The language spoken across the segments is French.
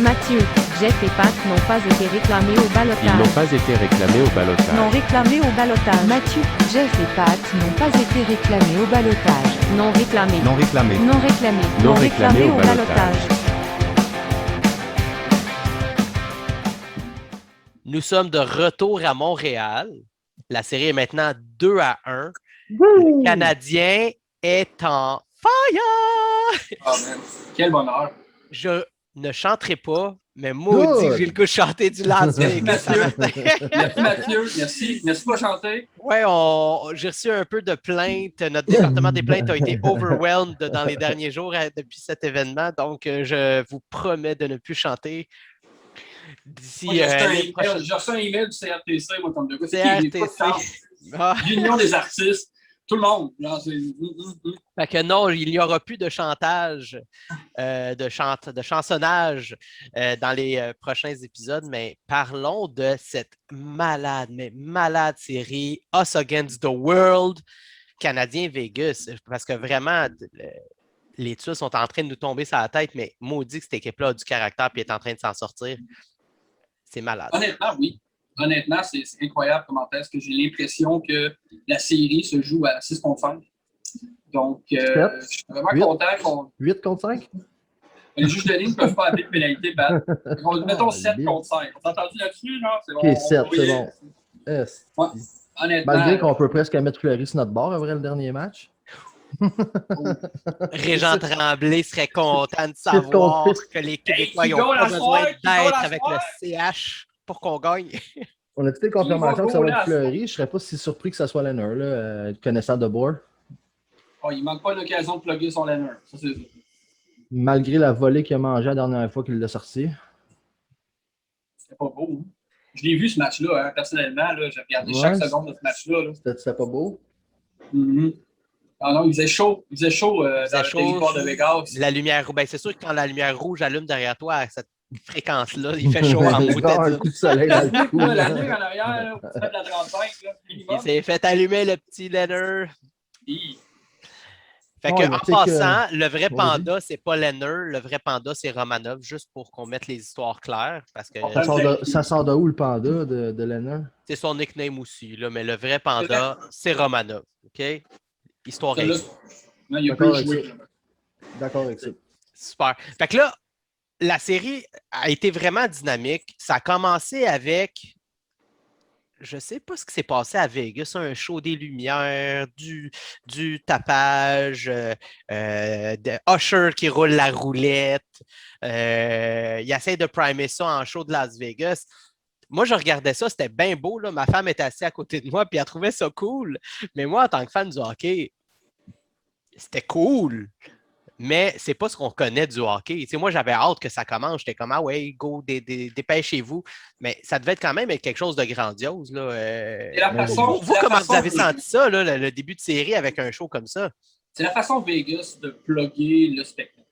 Mathieu, Jeff et Pat n'ont pas été réclamés au Ils ballottage. n'ont pas été réclamés au ballottage. Non réclamés au ballottage. Mathieu, Jeff et Pat n'ont pas été réclamés au ballottage. Non réclamés. Non réclamé. Non réclamés. Non réclamés au ballottage. Nous sommes de retour à Montréal. La série est maintenant 2-1. Wouh! Le Canadien est en fire! Ah, man. Quel bonheur. Je ne chanterai pas, mais maudit que j'ai le goût de chanter du Las Vegas. Merci Mathieu. Merci. Merci pour chanter. Ouais, j'ai reçu un peu de plaintes. Notre département des plaintes a été overwhelmed dans les derniers jours depuis cet événement. Donc, je vous promets de ne plus chanter d'ici Moi, l'année prochaine. j'ai reçu un email du CRTC, moi, comme de gars. CRTC. Ah. L'Union des artistes. Tout le monde. Là, Fait que non, il n'y aura plus de chantage, de chansonnage dans les prochains épisodes, mais parlons de cette malade série Us Against the World, Canadien-Vegas, parce que vraiment, les tuiles sont en train de nous tomber sur la tête, mais maudit que cette équipe-là a du caractère et est en train de s'en sortir. C'est malade. Honnêtement, oui. Honnêtement, c'est incroyable comment est-ce que j'ai l'impression que la série se joue à 6 contre 5. Donc, je suis vraiment 8. content qu'on... 8 contre 5? Les juges de ligne ne peuvent pas appeler de pénalité, Pat. Mettons 7 Lille. contre 5. On s'est entendu là-dessus, là? Ok, 7, c'est bon. Yes. Ouais. Honnêtement... Malgré qu'on peut presque mettre Fleury sur notre bord après le dernier match. Régent Tremblay serait content de savoir que les Québécois n'ont pas besoin d'être avec le CH pour qu'on gagne. On a toutes les confirmations que ça va être Qui va Fleury. Je ne serais pas si surpris que ça soit Leonard, là, connaissant de bord. Oh, il ne manque pas l'occasion de plugger son laner. Ça, c'est ça. Malgré la volée qu'il a mangée la dernière fois qu'il l'a sorti. C'était pas beau. Hein? Je l'ai vu ce match-là, hein, personnellement. Là, j'ai regardé chaque seconde de ce match-là. Là. C'était pas beau? Mm-hmm. Ah non, il faisait chaud. Il faisait chaud dans le territoire de Vegas. La lumière rouge. Ben, c'est sûr que quand la lumière rouge allume derrière toi à cette fréquence-là, il fait chaud en maudit. Un coup de soleil dans le cou. La nuit en arrière, là, vous faites la 35, là, minimum. Il s'est fait allumer le petit Leonard. Hi. Fait Ouais, que, en passant, le vrai panda, c'est pas Leonard, le vrai panda, c'est Romanov, juste pour qu'on mette les histoires claires. Parce que Ça sort de où le panda de Leonard? c'est son nickname aussi, là, mais le vrai panda, c'est Romanov. OK? Histoire Ça, là, réglée. non, il a D'accord peu avec joué. ça. D'accord avec ça. Super. Fait que là, la série a été vraiment dynamique. Ça a commencé avec, je sais pas ce qui s'est passé à Vegas, un show des lumières, du tapage, de Usher qui roule la roulette. Il essaie de primer ça en show de Las Vegas. Moi, je regardais ça, c'était bien beau. Là. Ma femme était assise à côté de moi puis elle trouvait ça cool. Mais moi, en tant que fan du hockey, c'était cool. Mais c'est pas ce qu'on connaît du hockey. Tu sais, moi, j'avais hâte que ça commence. J'étais comme, ah ouais, go, dépêchez-vous. Mais ça devait être quand même quelque chose de grandiose. Là. Et la façon, Vous, comment vous avez senti ça, là, le début de série avec un show comme ça? C'est la façon Vegas de plugger le spectacle.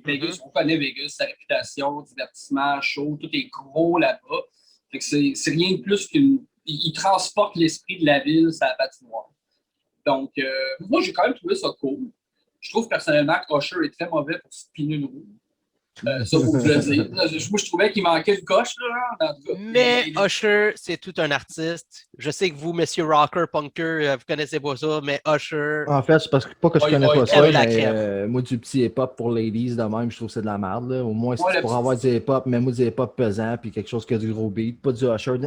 Vegas, on connaît Vegas, sa réputation, divertissement, show, tout est gros là-bas. Fait que c'est rien de plus qu'une... Il transporte l'esprit de la ville sur la patinoire. Donc, moi, j'ai quand même trouvé ça cool. Je trouve personnellement que Usher est très mauvais pour spinner une roue. Ça, faut que je le dise. Moi, je trouvais qu'il manquait une coche. Là, dans le Mais Usher, c'est tout un artiste. Je sais que vous, Monsieur Rocker, Punker, vous connaissez pas ça, mais Usher... En fait, c'est parce que pas que je connais pas ça, la mais moi, du petit hip-hop pour ladies de même, je trouve que c'est de la merde. Là. Au moins, si tu pourras avoir du hip-hop, mais moi, du hip-hop pesant, puis quelque chose qui a du gros beat, pas du Usher.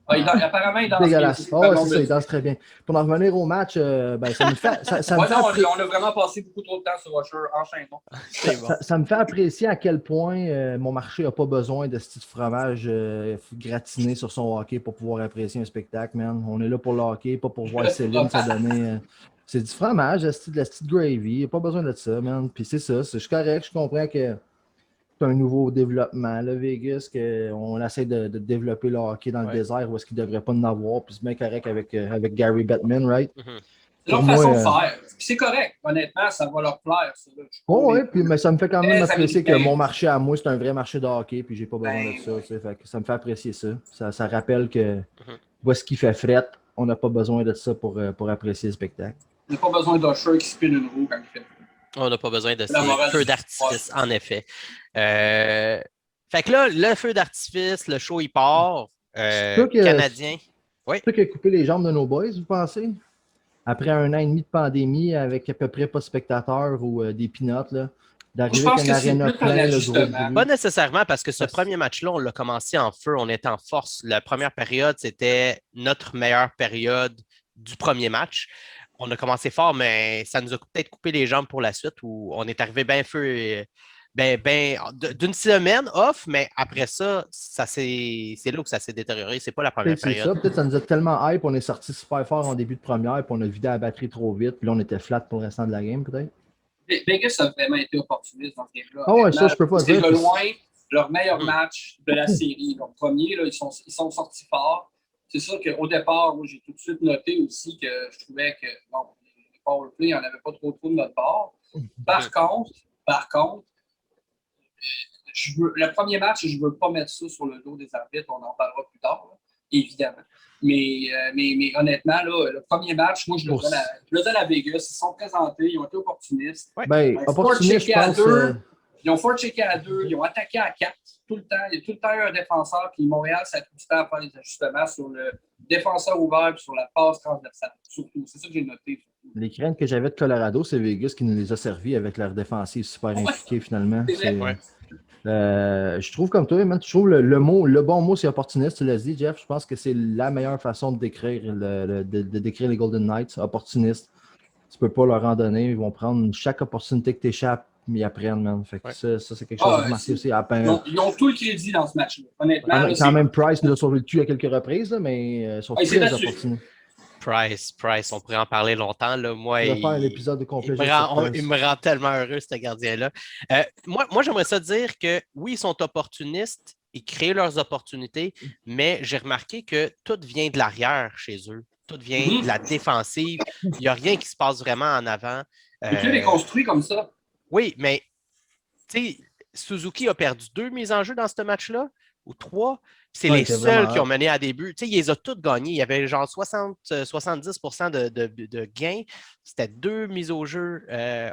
Apparemment, il danse dégueulasse. bien. Oh, c'est ça, il danse très bien. Pour en revenir au match, ben, ça me fait. On a vraiment passé beaucoup trop de temps sur Usher. Enchaînons. Ça me fait apprécier à quel point mon marché n'a pas besoin de ce petit fromage gratiné sur son hockey pour pouvoir apprécier un spectacle, man. On est là pour le hockey, pas pour voir Céline se donner. C'est du fromage, de la petite gravy. Il n'y a pas besoin de ça, man. Puis c'est ça. Je suis correct, je comprends que c'est un nouveau développement, là, Vegas, qu'on essaie de développer le hockey dans le désert où est-ce qu'il ne devrait pas en avoir. Puis c'est bien correct avec Gary Bettman, right? C'est leur façon de faire. Puis c'est correct. Honnêtement, ça va leur plaire. Oui, mais ça me fait quand même apprécier que mon marché à moi, c'est un vrai marché de hockey, puis j'ai pas besoin de ça. Fait que ça me fait apprécier ça. Ça rappelle que voici ce qui fait fret. On n'a pas besoin de ça pour apprécier le spectacle. On n'a pas besoin d'Usher qui spinne une roue quand il fait. On n'a pas besoin de La morale ces feux du d'artifice, en effet. Fait que là, le feu d'artifice, le show, il part. toi que- Canadien. C'est toi qui as coupé les jambes de nos boys, vous pensez? Après 1 an et demi de pandémie, avec à peu près pas de spectateurs ou des peanuts, là, Je d'arriver pense avec un que c'est aréna plus un plein, le gros ajustement. bruit. Pas nécessairement parce que ce Parce- premier match-là, on l'a commencé en feu, on était en force. La première période, c'était notre meilleure période du premier match. On a commencé fort, mais ça nous a peut-être coupé les jambes pour la suite où on est arrivé bien feu, d'une semaine off, mais après ça, c'est là où ça s'est détérioré. C'est pas la première Peut-être c'est ça, période. peut-être ça nous a tellement hype, on est sorti super fort en début de première, puis on a vidé la batterie trop vite, puis là on était flat pour le restant de la game, peut-être. Vegas a vraiment été opportuniste dans ce game-là. Ah ouais, ça, je peux pas C'est dire. de loin leur meilleur match de la série. Leur premier, là, ils sont sortis forts. C'est sûr qu'au départ, moi, j'ai tout de suite noté aussi que je trouvais que bon, les powerplay, il n'y en avait pas trop de notre part. Par contre, le premier match, je ne veux pas mettre ça sur le dos des arbitres, on en parlera plus tard, là, évidemment. Mais honnêtement, là, le premier match, moi, je le donne à Vegas. Ils sont présentés, ils ont été opportunistes. Ben, opportuniste, je pense. Ils ont forechecké à 2, ils ont attaqué à 4 tout le temps. Il y a tout le temps eu un défenseur, puis Montréal, ça a pris du temps à faire des ajustements sur le défenseur ouvert et sur la passe transversale. Surtout, c'est ça que j'ai noté. Les craintes que j'avais de Colorado, c'est Vegas qui nous les a servis avec leur défensive super impliquée finalement. C'est vrai. Je trouve comme toi, man, je trouve le bon mot, c'est opportuniste, tu l'as dit, Jeff. Je pense que c'est la meilleure façon de décrire, de décrire les Golden Knights, opportuniste. Tu peux pas leur en donner, ils vont prendre chaque opportunité que tu échappes, ils apprennent, man. Fait que ça, c'est quelque chose de remarqué aussi. Ils ont tout le crédit dans ce match-là. Honnêtement, quand même, Price nous a sauvé le cul à quelques reprises, là, mais ils sont très opportunistes. Price, on pourrait en parler longtemps. Là. Moi, on va faire l'épisode complet. Il me rend tellement heureux, ce gardien-là. Moi, j'aimerais ça dire que oui, ils sont opportunistes, ils créent leurs opportunités, mais j'ai remarqué que tout vient de l'arrière chez eux. Tout vient de la défensive. Il n'y a rien qui se passe vraiment en avant. Le club est construit comme ça. Oui, mais tu sais, Suzuki a perdu 2 mises en jeu dans ce match-là, ou 3. C'est les seuls qui ont mené à début. Tu sais, il les a toutes gagnés. Il y avait genre 70% de gains. C'était 2 mises au jeu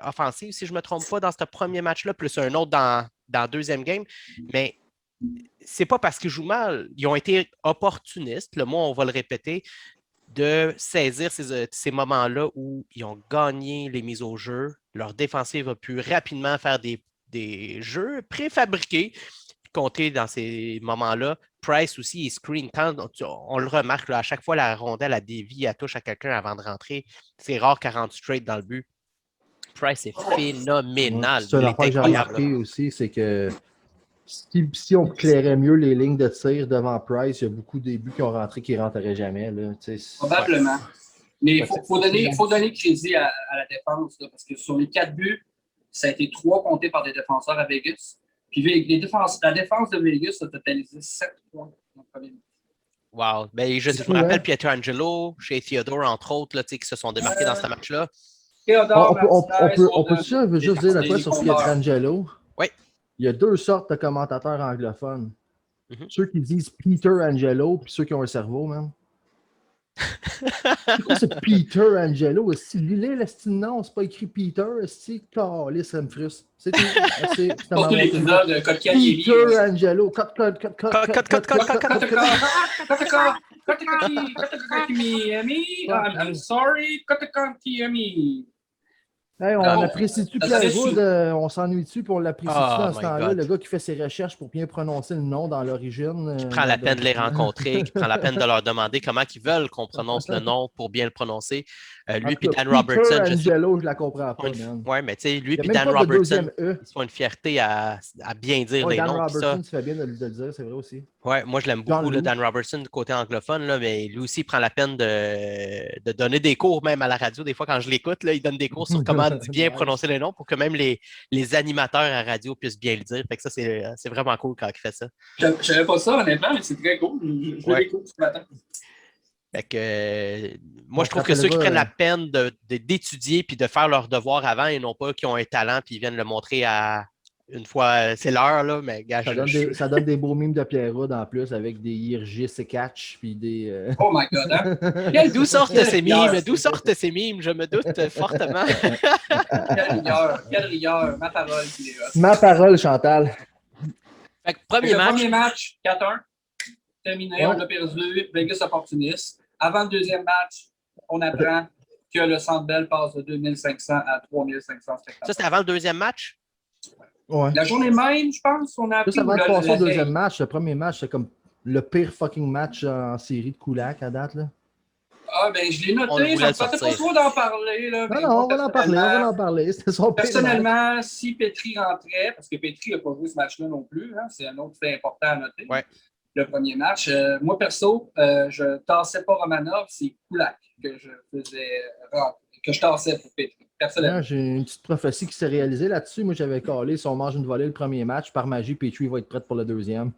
offensives, si je ne me trompe pas, dans ce premier match-là, plus un autre dans le deuxième game. Mais c'est pas parce qu'ils jouent mal. Ils ont été opportunistes, le mot, on va le répéter, de saisir ces moments-là où ils ont gagné les mises au jeu. Leur défensive a pu rapidement faire des jeux préfabriqués. Compter dans ces moments-là. Price aussi, il screen. Quand on le remarque, là, à chaque fois, la rondelle, elle dévie, elle touche à quelqu'un avant de rentrer. C'est rare qu'elle rentre straight dans le but. Price est phénoménal. C'est une affaire que j'ai remarqué aussi, c'est que si on clairait mieux les lignes de tir devant Price, il y a beaucoup de buts qui ont rentré qui ne rentreraient jamais. Là. Probablement. Mais il faut donner crédit à la défense, là, parce que sur les 4 buts, ça a été 3 comptés par des défenseurs à Vegas. Puis la défense de Vegas a totalisé 7 points dans le premier match. Wow. Ben, je me rappelle Pietrangelo, chez Theodore, entre autres, là, qui se sont démarqués dans ce match-là. On peut juste dire de quoi sur Pietrangelo? Oui. Il y a 2 sortes de commentateurs anglophones. Ceux qui disent Peter Angelo, puis ceux qui ont un cerveau, man. C'est quoi ce Peter Angelo? Lisez le nom, c'est pas écrit Peter, c'est calisse, ça me frustre. C'est tout. Pour tous l'épisode de Code Kelly. Peter Angelo. I'm sorry. Hey, on apprécie-tu Pierre-Wood? On s'ennuie-tu puis on l'apprécie-tu dans ce temps-là? Le gars qui fait ses recherches pour bien prononcer le nom dans l'origine. Qui prend la peine de les rencontrer, qui prend la peine de leur demander comment ils veulent qu'on prononce le nom pour bien le prononcer. Lui puis Dan Robertson. Angelo, je la comprends pas, man. Ouais, mais tu sais, lui puis Dan Robertson, ils sont une fierté à bien dire les Dan noms. Robertson, tu fais bien de le dire, c'est vrai aussi. Ouais, moi je l'aime beaucoup, là, Dan Robertson, du côté anglophone, là, mais lui aussi il prend la peine de donner des cours même à la radio. Des fois, quand je l'écoute, il donne des cours sur comment bien prononcer les noms pour que même les animateurs à radio puissent bien le dire. Fait que ça, c'est vraiment cool quand il fait ça. Je ne savais pas ça, honnêtement, mais c'est très cool. Je le découvre ce matin. Fait que, moi, je trouve que ceux qui prennent la peine d'étudier puis de faire leur devoir avant et non pas qui ont un talent puis ils viennent le montrer à une fois, c'est l'heure, là, mais gars, Ça donne des beaux mimes de Pierre Hood en plus avec des Irgis et Catch. Puis des. Oh my God, hein? D'où sortent Quelle ces rigueur. mimes? D'où sortent ces mimes? Je me doute fortement. Quelle rigueur, ma parole. Qui est hot. Ma parole, Chantal. Fait que Fait que premier le match, premier match, 4-1, terminé, Ouais. on a perdu, Vegas opportuniste. Avant le deuxième match, on apprend que le Centre Bell passe de 2500 à 3500 ça, spectateurs. c'était avant le deuxième match? Ouais. La journée même, je pense, on a appris... Juste avant ou de la- passer au la veille. deuxième match, le premier match, c'est comme le pire fucking match en série de Koulak à date. Là. Ah, ben, je l'ai On noté, voulait ça me le tentait pas sortir. trop d'en parler. Là, mais Non, moi, on va en parler, on va en parler. C'était son pire match. personnellement, si Petri rentrait, parce que Petri n'a pas joué ce match-là non plus, hein, c'est un autre fait important à noter, Ouais. le premier match. Moi, perso, je tassais pas Romanov, c'est Kulak que je faisais rentrer, que je tassais pour Petri, personnellement. Là, j'ai une petite prophétie qui s'est réalisée là-dessus. Moi, j'avais calé. Si on mange une volée le premier match, par magie, Petrie va être prête pour le deuxième.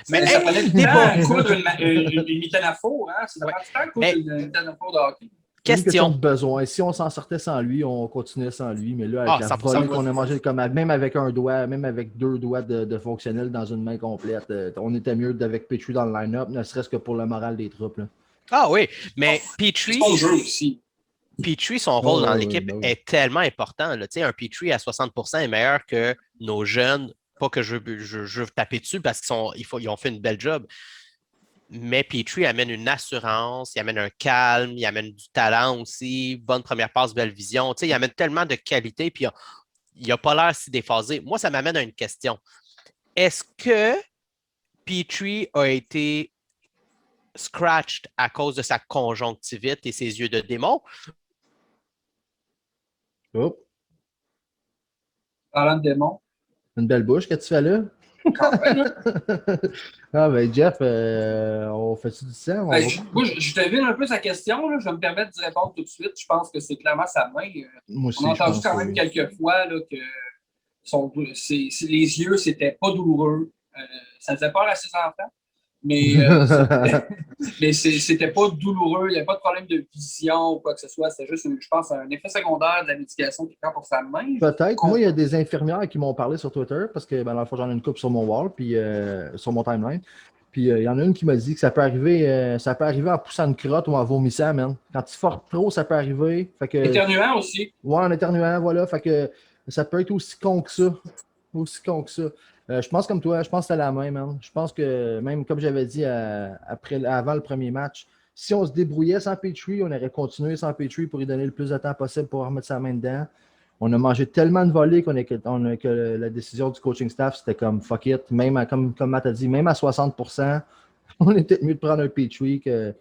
Mais ça hey, prenait du débat. temps à coudre une mitaine à four, hein? Ça Ouais. prend du temps à coudre Mais- une mitaine à four de hockey. C'est une question Question. de besoin. Si on s'en sortait sans lui, on continuait sans lui. Mais là, avec Ah, la 100%. volée qu'on a mangée, même avec un doigt, même avec deux doigts de fonctionnel dans une main complète, on était mieux avec Petrie dans le line-up, ne serait-ce que pour le moral des troupes. Là. Ah oui, mais C'est Petrie, son jeu aussi. son rôle Oh, dans oui, l'équipe ben oui. est tellement important. Là. Tu sais, un Petrie à 60% est meilleur que nos jeunes. Pas que je veux taper dessus parce qu'ils ont fait une belle job. Mais Petrie amène une assurance, il amène un calme, il amène du talent aussi, bonne première passe, belle vision. Tu sais, il amène tellement de qualité, puis il n'a pas l'air si déphasé. Moi, ça m'amène à une question. Est-ce que Petrie a été scratched à cause de sa conjonctivite et ses yeux de démon? Hop, Parlant de démon. une belle bouche que tu fais là. Quand même, là. Ah ben Jeff, on fait-tu du sang? Ben, moi, je devine un peu sa question. Là. Je vais me permettre d'y répondre tout de suite. Je pense que c'est clairement sa main. Moi aussi, On a je entendu pense quand que même oui. quelques fois là, que les yeux, c'était pas douloureux. Ça faisait peur à ses enfants. Mais, mais c'était pas douloureux. Il n'y avait pas de problème de vision ou quoi que ce soit. C'était juste, je pense, un effet secondaire de la médication qu'il prend pour sa main. Peut-être. Moi, il y a des infirmières qui m'ont parlé sur Twitter parce que ben, dans le fond, j'en ai une couple sur mon wall, puis sur mon timeline. Puis il y en a une qui m'a dit que ça peut arriver en poussant une crotte ou en vomissant, man. Quand tu forces trop, ça peut arriver. Fait que, Éternuant aussi. ouais, en éternuant, voilà. Fait que ça peut être aussi con que ça. Aussi con que ça. Je pense comme toi, je pense que c'est la main, man. Je pense que même comme j'avais dit avant le premier match, si on se débrouillait sans Petrie, on aurait continué sans Petrie pour lui donner le plus de temps possible pour remettre sa main dedans. On a mangé tellement de volets que la décision du coaching staff, c'était comme fuck it. Même comme Matt a dit, même à 60%, on était mieux de prendre un Petrie que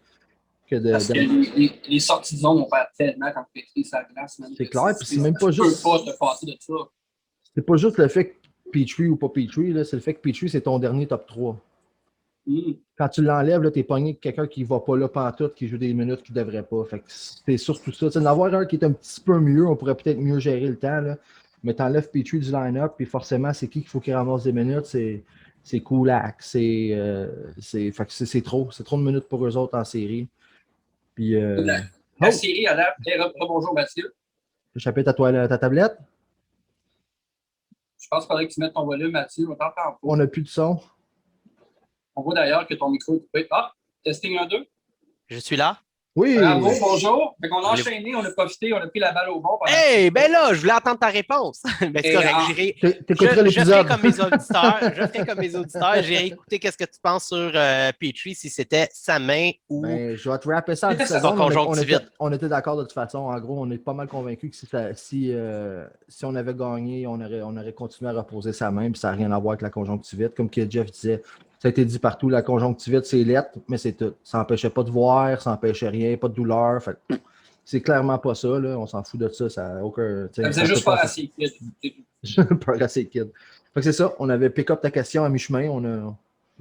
de. Parce que les sorties de zone, on perd tellement quand Petri sa glace. C'est clair, puis c'est même pas Tu juste. peux pas te passer de ça. C'est pas juste le fait que Petrie ou pas Petrie, là, c'est le fait que Petrie, c'est ton dernier top 3. Mm. Quand tu l'enlèves, là, t'es pogné avec quelqu'un qui va pas là pantoute, qui joue des minutes qu'il devrait pas. Fait que c'est surtout ça. D'en avoir un qui est un petit peu mieux, on pourrait peut-être mieux gérer le temps. Là. Mais t'enlèves Petrie du line-up, puis forcément, c'est qui qu'il faut qu'il ramasse des minutes? C'est Kulak. C'est trop. C'est trop de minutes pour eux autres en série. Puis, La série a l'air. Bonjour Mathieu. le chapitre à ta tablette. Je pense qu'il faudrait que tu mettes ton volume, Mathieu. On t'entend pas. On n'a plus de son. On voit d'ailleurs que ton micro est coupé. Ah, testing 1, 2. Je suis là. Oui! Bravo, bonjour. Fait qu'on a enchaîné, on a profité, on a pris la balle au bon. pendant- Hey, ben là, je voulais entendre ta réponse. Mais c'est Et correct. T'écouteras Je ferai l'épisode. comme mes auditeurs. Je ferai comme mes auditeurs. J'ai écouté qu'est-ce que tu penses sur Petrie, si c'était sa main ou. Ben, je vais te rappeler ça en 10 Son secondes. conjonctivite. On était d'accord de toute façon. En gros, on est pas mal convaincus que si on avait gagné, on aurait continué à reposer sa main, puis ça n'a rien à voir avec la conjonctivite. Comme que Jeff disait, ça a été dit partout, la conjonctivite, c'est lettre, mais c'est tout. Ça n'empêchait pas de voir, ça n'empêchait rien, pas de douleur. Fait, c'est clairement pas ça. Là. On s'en fout de ça. Ça n'a aucun. Ça faisait juste pas assez. Pas assez kid. Fait que c'est ça. On avait pick up ta question à mi-chemin.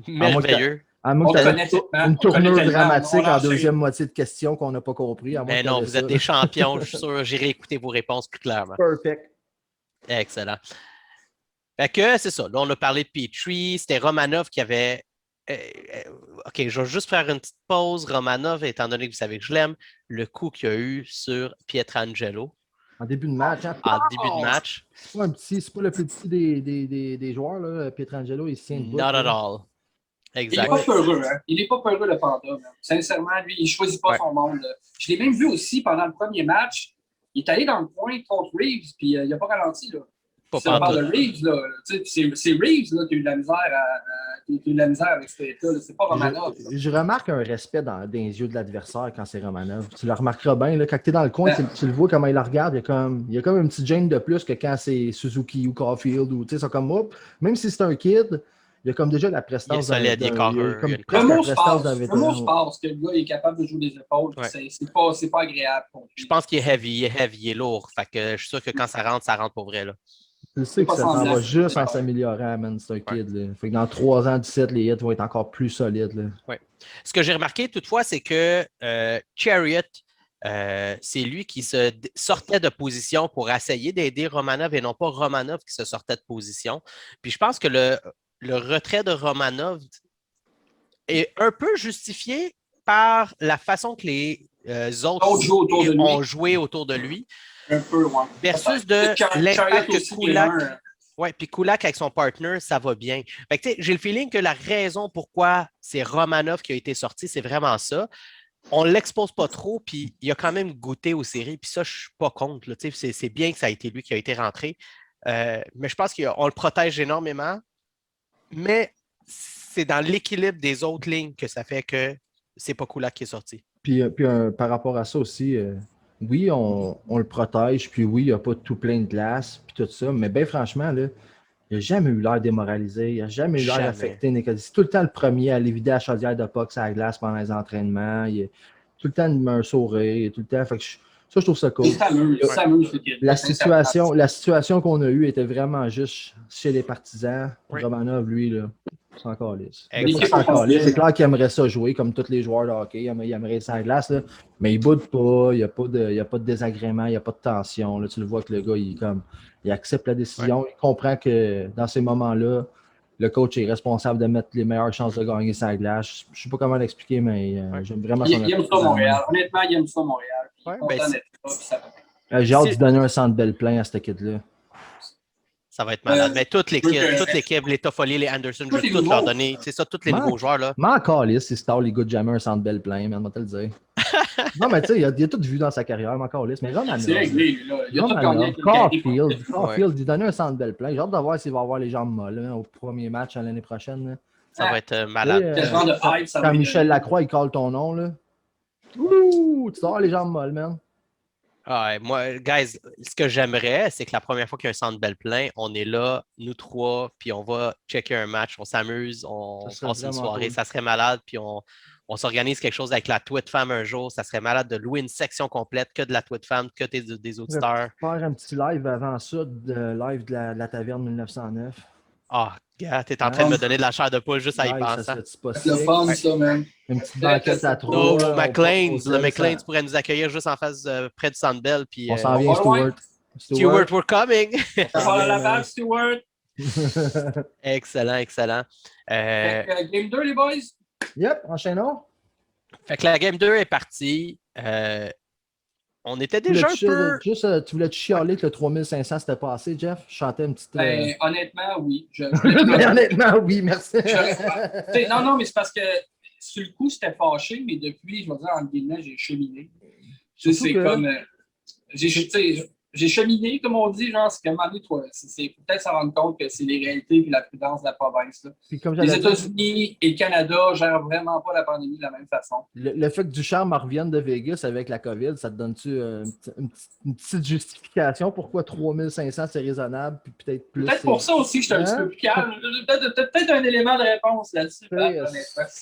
Merveilleux. À moins On que te tu connaît tellement, une on te connaît tournure tellement, dramatique on en l'enchaîne. deuxième moitié de question qu'on n'a pas compris. À moins Mais que non, t'avais vous ça. êtes des champions. Je suis sûr, j'irai écouter vos réponses plus clairement. Perfect. Excellent. Fait que c'est ça. Là, on a parlé de Petrie. C'était Romanov qui avait. OK, je vais juste faire une petite pause. Romanov, étant donné que vous savez que je l'aime, le coup qu'il y a eu sur Pietrangelo. En début de match. Hein? en début de match. C'est pas le plus petit des joueurs, là. Pietrangelo, il se tient debout. Not at all. Il Exact. n'est pas peureux, hein. Il n'est pas peureux, le Panda. Même. Sincèrement, lui, il ne choisit pas son monde. Je l'ai même vu aussi pendant le premier match. Il est allé dans le coin contre Reeves, puis il n'a pas ralenti. Là. Pas Si on parle pantoute. de Reeves, là, c'est Reeves là, qui a eu de la misère, avec cet état. C'est pas Romanov. Je remarque un respect dans les yeux de l'adversaire quand c'est Romanov. Tu le remarqueras bien, là, quand tu es dans le coin, tu le vois comment il la regarde. Il y a comme une petite gêne de plus que quand c'est Suzuki ou Caulfield. Ou, ils sont comme, hop, même si c'est un kid, il y a comme déjà la prestance. Il est solide, il est carreux. Le mot se passe. d'un Le vétéran. mot se passe que le gars est capable de jouer des épaules. Ouais. C'est pas agréable. Je pense qu'il est heavy, il est lourd. Fait que je suis sûr que quand ça rentre pour vrai. Là. Tu sais que pas ça s'en semblable. va juste en s'améliorant, man. C'est un kid. Là. Fait que dans 3 ans, 17, les hits vont être encore plus solides. Là. Ce que j'ai remarqué toutefois, c'est que Chariot, c'est lui qui se sortait de position pour essayer d'aider Romanov et non pas Romanov qui se sortait de position. Puis je pense que le retrait de Romanov est un peu justifié par la façon que les autres ont joué autour de lui. Un peu, ouais. Versus de l'impact que Kulak. Oui, puis Kulak avec son partner, ça va bien. Fait que, j'ai le feeling que la raison pourquoi c'est Romanov qui a été sorti, c'est vraiment ça. On ne l'expose pas trop, puis il a quand même goûté aux séries, puis ça, je ne suis pas contre. Là, c'est bien que ça a été lui qui a été rentré. Mais je pense qu'on le protège énormément. Mais c'est dans l'équilibre des autres lignes que ça fait que c'est pas Kulak qui est sorti. Puis par rapport à ça aussi, oui, on le protège, puis oui, il n'y a pas tout plein de glace, puis tout ça, mais bien franchement, là, il n'a jamais eu l'air démoralisé, il n'a jamais eu l'air affecté. C'est tout le temps le premier à aller vider la chaudière de puck sur la glace pendant les entraînements. Il est tout le temps un sourire, tout le temps. Fait que ça, je trouve ça cool. La situation qu'on a eue était vraiment juste chez les partisans. Oui. Romanov, lui, là, c'est encore lisse. Exactement. C'est clair qu'il aimerait ça jouer comme tous les joueurs de hockey. Il aimerait être sur la glace, là, mais il ne boude pas, il n'y a pas de désagrément, il n'y a pas de tension. Là, tu le vois que le gars, il accepte la décision. Il comprend que dans ces moments-là, le coach est responsable de mettre les meilleures chances de gagner sa glace. Je ne sais pas comment l'expliquer, mais j'aime vraiment son Il aime ça Montréal. Honnêtement, il aime ça Montréal. Ouais, j'ai hâte de donner un centre belle plein à cette kid-là. Ça va être malade. Mais toute l'équipe, les Toffoli, les Anderson, je vais tout leur donner. C'est ça, tous les nouveaux joueurs. Là. Mais encore, c'est Star, les gars de jamais un centre belle plein, mais on va te le dire. Non, mais tu sais, il a tout vu dans sa carrière, mais encore, mais Romanov. C'est réglé, lui, là. Il a tout gagné. Caulfield, il donnait un centre belle plein. J'ai hâte de voir s'il va avoir les jambes molles au premier match l'année prochaine. Là. Ça va être malade. Quand Michel Lacroix, il colle ton nom, là. Ouh, tu sors les jambes molles, man. Ouais, moi, guys, ce que j'aimerais, c'est que la première fois qu'il y a un centre belle plein, on est là, nous trois, puis on va checker un match, on s'amuse, on passe une soirée, cool. Ça serait malade, puis on s'organise quelque chose avec la Tweet Fam un jour, ça serait malade de louer une section complète que de la Tweet Fam, que des auditeurs. Faire un petit live avant ça, live de la taverne 1909. Ah, gars, t'es en train de me donner de la chair de poule juste à y penser. C'est le fun, ça, man. Une petite banquette à trois. Le McLean's pourrait nous accueillir juste en face, près du Centre Bell. Puis, on s'en vient, Stuart. Stuart, we're coming! Ça va à la balle, Stuart! Excellent. Game 2, les boys? Yep, enchaînons. Fait que la Game 2 est partie. On était déjà un peu... Juste, tu voulais te chialer que le 3500 c'était passé, Jeff? Je chantais une petite... Honnêtement, oui. Honnêtement, oui, merci. Non, mais c'est parce que sur le coup, c'était fâché, mais depuis, je vais dire, en guillemets, j'ai cheminé. C'est comme... J'ai cheminé, comme on dit, genre, c'est qu'à un moment donné, c'est peut-être se rendre compte que c'est les réalités et la prudence de la province. Là. Les États-Unis et le Canada gèrent vraiment pas la pandémie de la même façon. Le fait que Ducharme revienne de Vegas avec la COVID, ça te donne-tu une petite justification pourquoi 3500 c'est raisonnable, puis peut-être plus? Peut-être pour ça aussi, je suis un petit peu plus calme. Peut-être un élément de réponse là-dessus.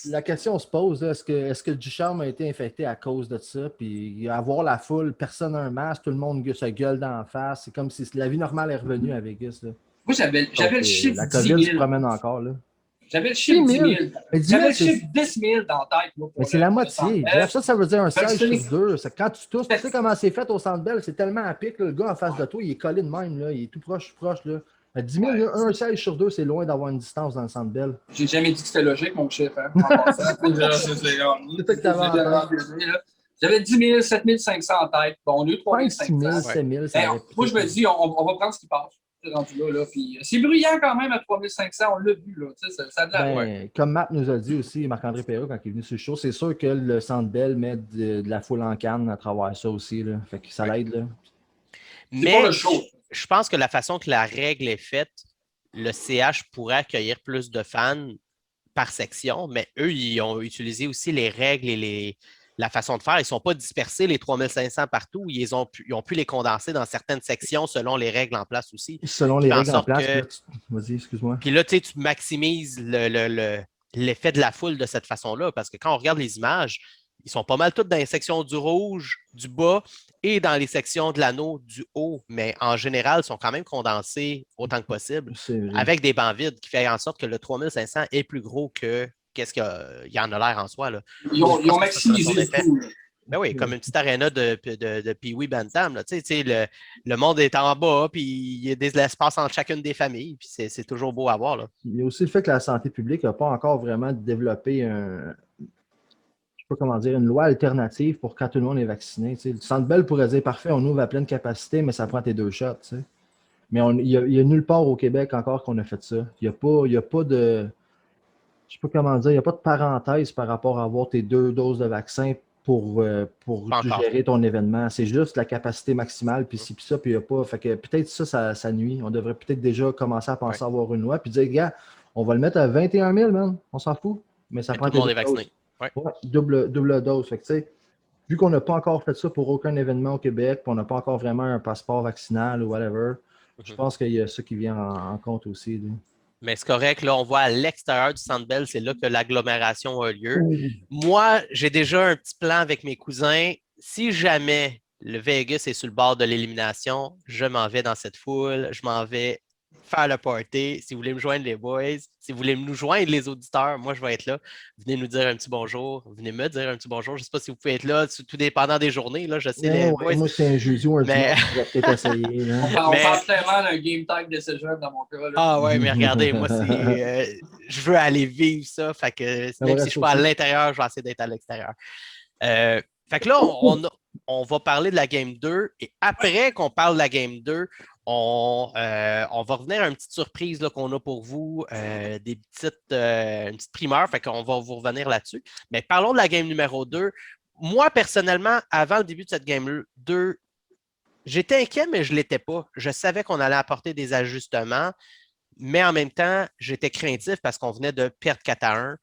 La question se pose, là, est-ce que Ducharme a été infecté à cause de ça? Puis avoir la foule, personne n'a un masque, tout le monde se gueule d'en face. C'est comme si la vie normale est revenue à Vegas. Là. Moi, j'avais le chiffre 10 000. La COVID se promène encore. Là. J'avais le chiffre 10 000. J'avais le chiffre 10 000 dans la tête. Moi, mais c'est la moitié. Ça veut dire un 16 sur 2. Quand tu tousses, tu sais comment c'est fait au Centre Bell. C'est tellement à pic. Le gars en face de toi, il est collé de même. Là. Il est tout proche. Là. À 10 000, un 16 sur 2, c'est loin d'avoir une distance dans le Centre Bell. J'ai jamais dit que c'était logique, mon chiffre. Hein, c'est ça que tu avais. J'avais 10 000, 7 500 en tête. Bon, on a eu 3 6 000, 500. 7 000, ça aurait Moi, je me dis, on va prendre ce qui passe. C'est rendu là. Puis, c'est bruyant quand même à 3 500, on l'a vu. Là, ça a de la Comme Matt nous a dit aussi, Marc-André Perrault, quand il est venu sur le show, c'est sûr que le Centre Bell met de la foule en canne à travers ça aussi. Là. Fait que ça l'aide. Là. Mais le show. Je pense que la façon que la règle est faite, le CH pourrait accueillir plus de fans par section, mais eux, ils ont utilisé aussi les règles et la façon de faire. Ils ne sont pas dispersés, les 3500 partout. Ils ont pu les condenser dans certaines sections selon les règles en place aussi. Selon les règles en place. Vas-y, excuse-moi. Puis là, tu maximises l'effet de la foule de cette façon-là, parce que quand on regarde les images, ils sont pas mal tous dans les sections du rouge, du bas et dans les sections de l'anneau du haut, mais en général, ils sont quand même condensés autant que possible avec des bancs vides qui fait en sorte que le 3500 est plus gros que qu'est-ce qu'il y en a l'air en soi. Là. Ils ont maximisé le tout. Ben oui, comme une petite aréna de Pee-Wee Bantam. Là. Le monde est en bas, puis il y a des espaces entre chacune des familles, puis c'est toujours beau à voir. Là. Il y a aussi le fait que la santé publique n'a pas encore vraiment développé une loi alternative pour quand tout le monde est vacciné. T'sais. Le Centre Bell pourrait dire parfait, on ouvre à pleine capacité, mais ça prend tes 2 shots. T'sais. Mais il n'y a nulle part au Québec encore qu'on a fait ça. Il n'y a pas de. Je sais pas comment dire, il n'y a pas de parenthèse par rapport à avoir tes 2 doses de vaccin pour gérer ton événement. C'est juste la capacité maximale, puis ci, puis ça, puis il n'y a pas. Fait que peut-être ça nuit. On devrait peut-être déjà commencer à penser à avoir une loi, puis dire, gars, on va le mettre à 21 000, man. On s'en fout. Mais ça prend tout le monde est vacciné. Ouais, double dose. Fait que, vu qu'on n'a pas encore fait ça pour aucun événement au Québec, puis on n'a pas encore vraiment un passeport vaccinal ou whatever, je pense qu'il y a ça qui vient en compte aussi. Là. Mais c'est correct, là, on voit à l'extérieur du Centre Bell, c'est là que l'agglomération a lieu. Moi, j'ai déjà un petit plan avec mes cousins. Si jamais le Vegas est sur le bord de l'élimination, je m'en vais dans cette foule, je m'en vais faire le party. Si vous voulez me joindre les boys, si vous voulez nous joindre les auditeurs, moi je vais être là. Venez nous dire un petit bonjour. Venez me dire un petit bonjour. Je ne sais pas si vous pouvez être là, tout dépendant des journées. Là, je sais les boys. Moi, c'est un jeudi ou un dimanche, je vais peut-être essayer. Là. On parle tellement d'un game tag de ce genre dans mon cas. Là. Ah ouais, mais regardez, moi, je veux aller vivre ça. Fait que même si je ne suis pas à l'intérieur, je vais essayer d'être à l'extérieur. Fait que là, on va parler de la Game 2 et après qu'on parle de la Game 2, on va revenir à une petite surprise là, qu'on a pour vous, une petite primeur, fait qu'on va vous revenir là-dessus. Mais parlons de la game numéro 2. Moi, personnellement, avant le début de cette game 2, j'étais inquiet, mais je ne l'étais pas. Je savais qu'on allait apporter des ajustements, mais en même temps, j'étais craintif parce qu'on venait de perdre 4-1.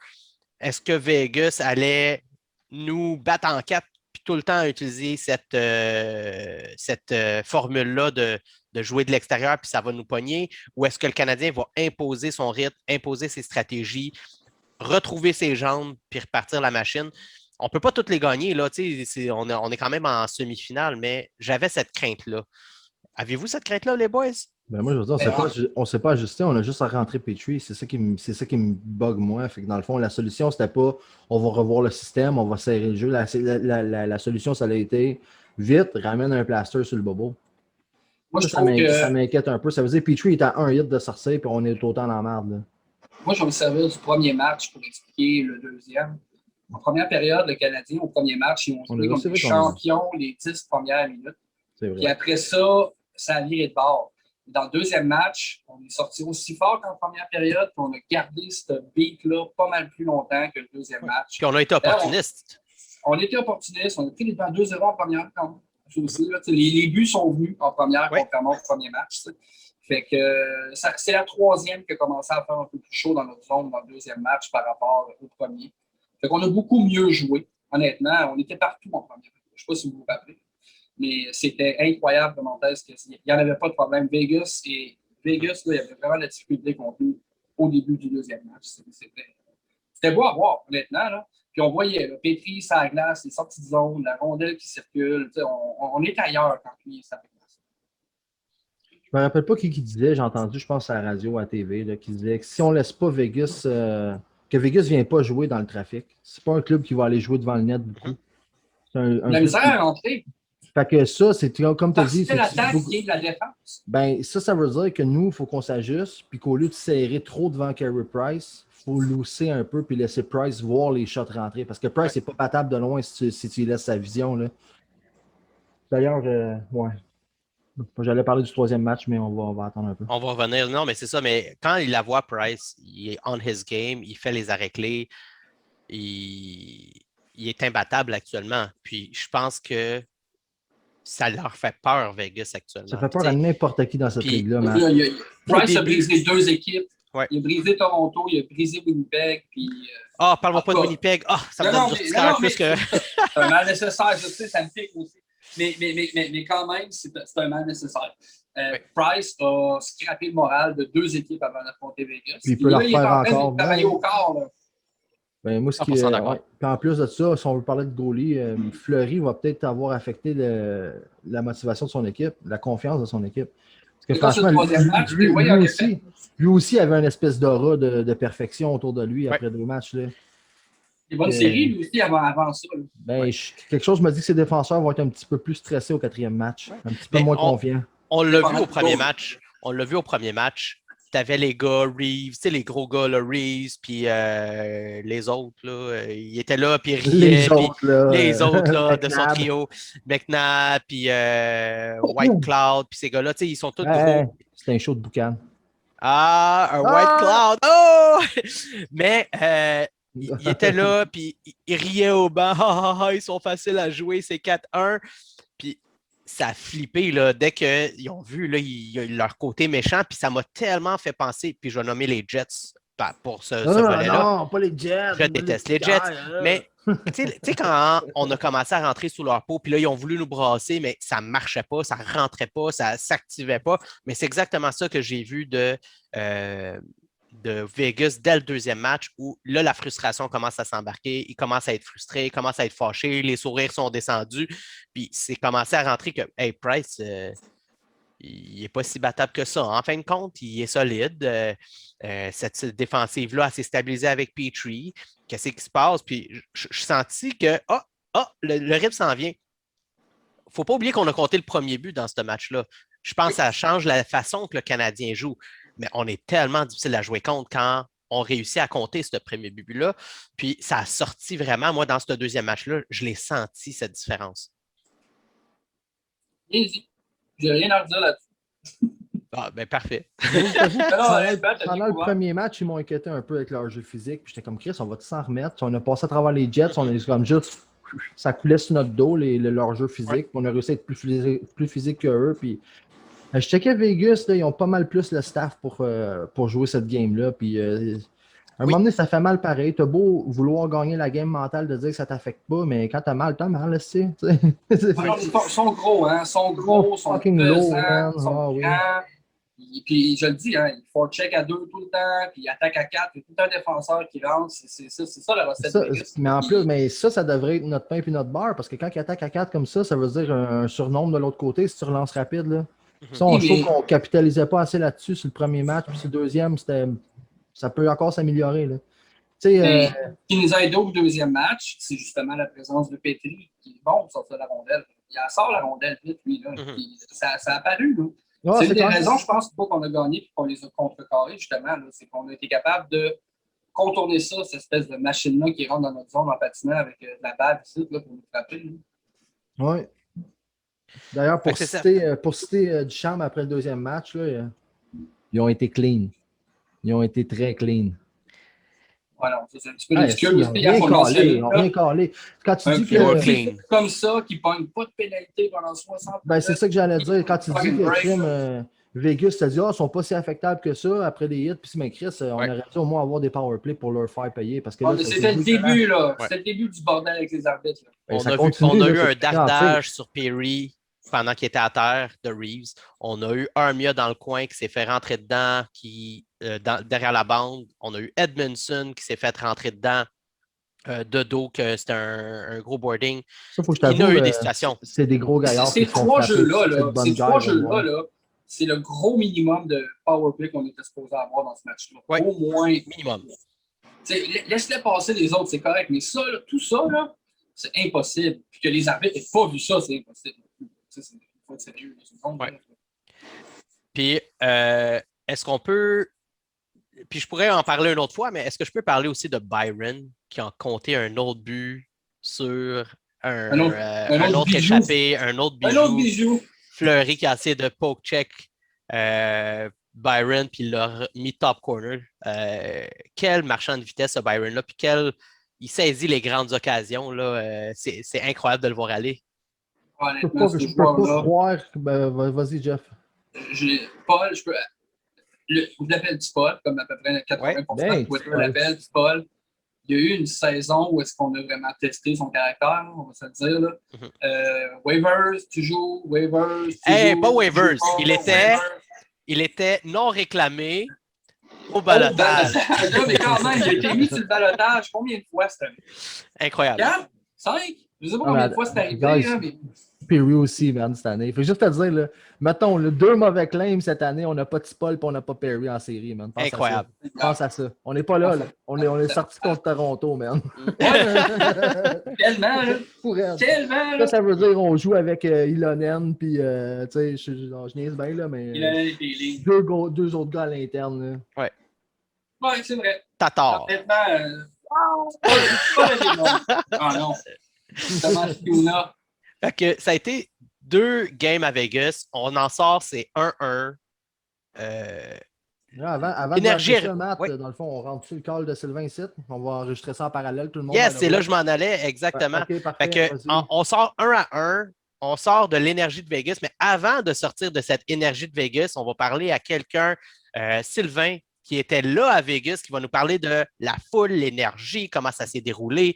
Est-ce que Vegas allait nous battre en 4 puis tout le temps utiliser cette formule-là de jouer de l'extérieur puis ça va nous pogner? Ou est-ce que le Canadien va imposer son rythme, imposer ses stratégies, retrouver ses jambes puis repartir la machine? On ne peut pas toutes les gagner, là. On est quand même en semi-finale, mais j'avais cette crainte-là. Avez-vous cette crainte-là, les boys? Ben moi, je veux dire, on ne s'est pas ajusté, on a juste à rentrer Petrie. C'est ça qui me bug moi. Fait que dans le fond, la solution, c'était pas on va revoir le système, on va serrer le jeu. La solution, ça a été vite, ramène un plaster sur le bobo. Moi, ça m'inquiète un peu. Ça veut dire que Petrie est à un hit de sortir, puis on est autant dans la merde. Là. Moi, je vais me servir du premier match pour expliquer le deuxième. En première période, le Canadien, au premier match, ils ont joué comme des champions les 10 premières minutes. Puis après ça, ça a viré de bord. Dans le deuxième match, on est sorti aussi fort qu'en première période, puis on a gardé ce beat-là pas mal plus longtemps que le deuxième match. Puis on a été opportuniste. On était opportuniste. On a pris les 2-0 en première. Aussi, là, les buts sont venus en première, contrairement au premier match. T'sais. Fait que c'est la troisième qui a commencé à faire un peu plus chaud dans notre zone dans le deuxième match par rapport au premier. Fait qu'on a beaucoup mieux joué. Honnêtement, on était partout en première. Je ne sais pas si vous vous rappelez. Mais c'était incroyable de Montez. Il n'y en avait pas de problème. Vegas, là, il y avait vraiment de la difficulté contre nous au début du deuxième match. C'était beau à voir, honnêtement. Là. Puis on voyait Petrie, sa glace, les sorties de zone, la rondelle qui circule. On est ailleurs quand lui est sa glace. Je me rappelle pas qui disait, j'ai entendu, je pense à la radio, à la TV, là, qui disait que si on ne laisse pas Vegas, que Vegas ne vient pas jouer dans le trafic, c'est pas un club qui va aller jouer devant le net beaucoup. La misère à l'entrée. Fait que ça, c'est comme tu as dit. C'est l'attaque qui est de la défense. Ben, ça veut dire que nous, il faut qu'on s'ajuste, puis qu'au lieu de serrer trop devant Carey Price, il faut lousser un peu puis laisser Price voir les shots rentrer. Parce que Price n'est pas patable de loin si tu lui laisses sa vision. Là. D'ailleurs, ouais. J'allais parler du troisième match, mais on va attendre un peu. On va revenir. Non, mais c'est ça. Mais quand il la voit, Price, il est on his game, il fait les arrêts clés, il est imbattable actuellement. Puis je pense que ça leur fait peur, Vegas, actuellement. Ça fait peur à n'importe qui dans cette puis- ligue-là. Man. Price a brisé 2 équipes. Ouais. Il a brisé Toronto, il a brisé Winnipeg. Puis, Ah, parle-moi pas de Winnipeg. Ah, ça me donne du urticaire plus que. c'est un mal nécessaire, je sais, ça me pique aussi. Mais quand même, c'est un mal nécessaire. Price a scrappé le moral de 2 équipes avant d'affronter Vegas. Puis il peut la refaire encore. Il travailler au corps. Là. Ben, moi, 100% d'accord. ouais. Puis en plus de ça, si on veut parler de goalie, Fleury va peut-être avoir affecté la motivation de son équipe, la confiance de son équipe. Parce que franchement, lui aussi avait une espèce d'aura de perfection autour de lui après 2 matchs. Là. Les bonnes séries, lui aussi, avant ça. Ben, quelque chose me dit que ses défenseurs vont être un petit peu plus stressés au 4e match, un petit peu moins confiants. On l'a vu au premier match. On l'a vu au premier match. T'avais les gars, Reeves, tu sais, les gros gars, là, Reeves, puis les autres, là, ils étaient là, puis ils riaient. Les autres, là, de son trio. McNabb, puis White Cloud, puis ces gars-là, tu sais, ils sont tous gros. C'est un show de boucan. Ah, un White Cloud. Oh! Mais ils étaient là, puis ils riaient au banc. Ils sont faciles à jouer, c'est 4-1. Puis ça a flippé là, dès qu'ils ont vu là, leur côté méchant, puis ça m'a tellement fait penser, puis je vais nommer les Jets pour ce volet-là. Non, pas les Jets. Je déteste les Jets, mais tu sais, quand on a commencé à rentrer sous leur peau, puis là, ils ont voulu nous brasser, mais ça ne marchait pas, ça ne rentrait pas, ça ne s'activait pas. Mais c'est exactement ça que j'ai vu de Vegas dès le 2e match où là, la frustration commence à s'embarquer, ils commencent à être frustrés, ils commencent à être fâchés, les sourires sont descendus, puis c'est commencé à rentrer que, hey, Price, il n'est pas si battable que ça. En fin de compte, il est solide. Cette défensive-là, elle s'est stabilisée avec Petrie. Qu'est-ce qui se passe? Puis je senti que, le rythme s'en vient. Il ne faut pas oublier qu'on a compté le premier but dans ce match-là. Je pense que ça change la façon que le Canadien joue. Mais on est tellement difficile à jouer contre quand on réussit à compter ce premier but-là. Puis ça a sorti vraiment, moi, dans ce 2e match-là, je l'ai senti, cette différence. Easy. J'ai rien à redire là-dessus. Ah, ben parfait. Pendant le premier match, ils m'ont inquiété un peu avec leur jeu physique. Puis j'étais comme Chris, on va s'en remettre. On a passé à travers les Jets, on est comme juste. Ça coulait sur notre dos, leur jeu physique. Ouais. On a réussi à être plus physique qu'eux. Puis je checkais Vegas, là, ils ont pas mal plus le staff pour jouer cette game-là. Puis à un moment donné, ça fait mal pareil. T'as beau vouloir gagner la game mentale de dire que ça t'affecte pas, mais quand t'as mal, là, c'est. Ils sont gros, hein. Ils sont gros, ils sont fucking pesants, low, ils sont grands. Puis je le dis, hein, il faut check à 2 tout le temps, puis il attaque à 4, il y a tout un défenseur qui rentre. C'est ça la recette. Mais en plus, mais ça devrait être notre pain et notre beurre, parce que quand il attaque à 4 comme ça veut dire un surnombre de l'autre côté si tu relances rapide. Là. Ça, je trouve qu'on ne capitalisait pas assez là-dessus sur le premier match, puis sur le deuxième, ça peut encore s'améliorer. Ce qui nous a aidé au 2e match, c'est justement la présence de Petrie, qui est bon pour sortir la rondelle. Il sort la rondelle vite, lui. Là. Ça a apparu. Là. Ouais, c'est une des raisons, je pense, pour qu'on a gagné et qu'on les a contrecarrés, justement. Là, c'est qu'on a été capable de contourner ça, cette espèce de machine-là qui rentre dans notre zone en patinant avec de la balle ici, là, pour nous frapper. Oui. D'ailleurs, pour citer Duchamp après le 2e match, là, ils ont été clean. Ils ont été très clean. Voilà, c'est un petit peu ridicule. Ils n'ont rien calé. Quand tu dis que c'est comme ça, qu'ils ne pognent pas de pénalité pendant 60 ben, c'est ça que j'allais dire. Quand tu dis que Vegas, tu as dit, ils ne sont pas si affectables que ça après les hits. Puis, mais Chris, on aurait dû au moins avoir des powerplays pour leur faire payer. Parce que c'était le début, là. C'était le début du bordel avec les arbitres. On a eu un dardage sur Perry pendant qu'il était à terre de Reeves. On a eu Armia dans le coin qui s'est fait rentrer dedans, derrière la bande. On a eu Edmondson qui s'est fait rentrer dedans de dos, que c'était un gros boarding. Ça, faut que je t'avoue, il y a eu des situations. C'est des gros gaillards. Ces 3 jeux-là, c'est le gros minimum de powerplay qu'on était supposé avoir dans ce match-là. Ouais. Au moins. Minimum. Laisse-les passer les autres, c'est correct. Mais ça, là, tout ça, là, c'est impossible. Puis que les arbitres n'aient pas vu ça, c'est impossible. Il faut être sérieux. Ouais. Puis, est-ce qu'on peut puis je pourrais en parler une autre fois, mais est-ce que je peux parler aussi de Byron qui a compté un autre but sur un autre bijou. échappé, un autre Un autre bijou. bijou. Fleury qui a essayé de poke-check Byron, puis il l'a mis top corner. Quel marchand de vitesse, ce Byron-là, puis il saisit les grandes occasions. Là, c'est incroyable de le voir aller. Honnêtement, ce Je peux pas joueur-là, croire. Vas-y, Jeff. Paul, vous l'appelez du Paul, comme à peu près 80% de Twitter l'appelle du Paul. Il y a eu une saison où est-ce qu'on a vraiment testé son caractère, on va se le dire. Là. Waivers, tu joues. Waivers, tu joues. Pas waivers. Waivers. Il était non réclamé au balotage. Là, mais quand même, il a été mis sur le balotage combien de fois cette année? Incroyable. 4? 5? Je ne sais pas combien de fois c'est arrivé. Là, mais... Perry aussi, man, cette année. Il faut juste te dire, là, mettons, 2 mauvais claims cette année, on n'a pas T-Paul et on n'a pas Perry en série, man. Incroyable. Pense à ça. On n'est pas là, là. On est sorti contre Toronto, man. Tellement, là. Tellement, là. Ça veut dire qu'on joue avec Ilonen, puis, tu sais, je niaise bien, là, mais deux autres gars à l'interne. Ouais. Ouais, c'est vrai. T'as tort. Honnêtement, ah non. Thomas. Fait que ça a été 2 games à Vegas. On en sort, c'est 1-1. Avant Énergie. de ça, Matt, dans le fond, on rentre sur le call de Sylvain ici. On va enregistrer ça en parallèle, tout le monde. Yes, c'est là que je m'en allais, exactement. Okay, parfait, fait que, on sort 1-1. On sort de l'énergie de Vegas, mais avant de sortir de cette énergie de Vegas, on va parler à quelqu'un, Sylvain, qui était là à Vegas, qui va nous parler de la foule, l'énergie, comment ça s'est déroulé.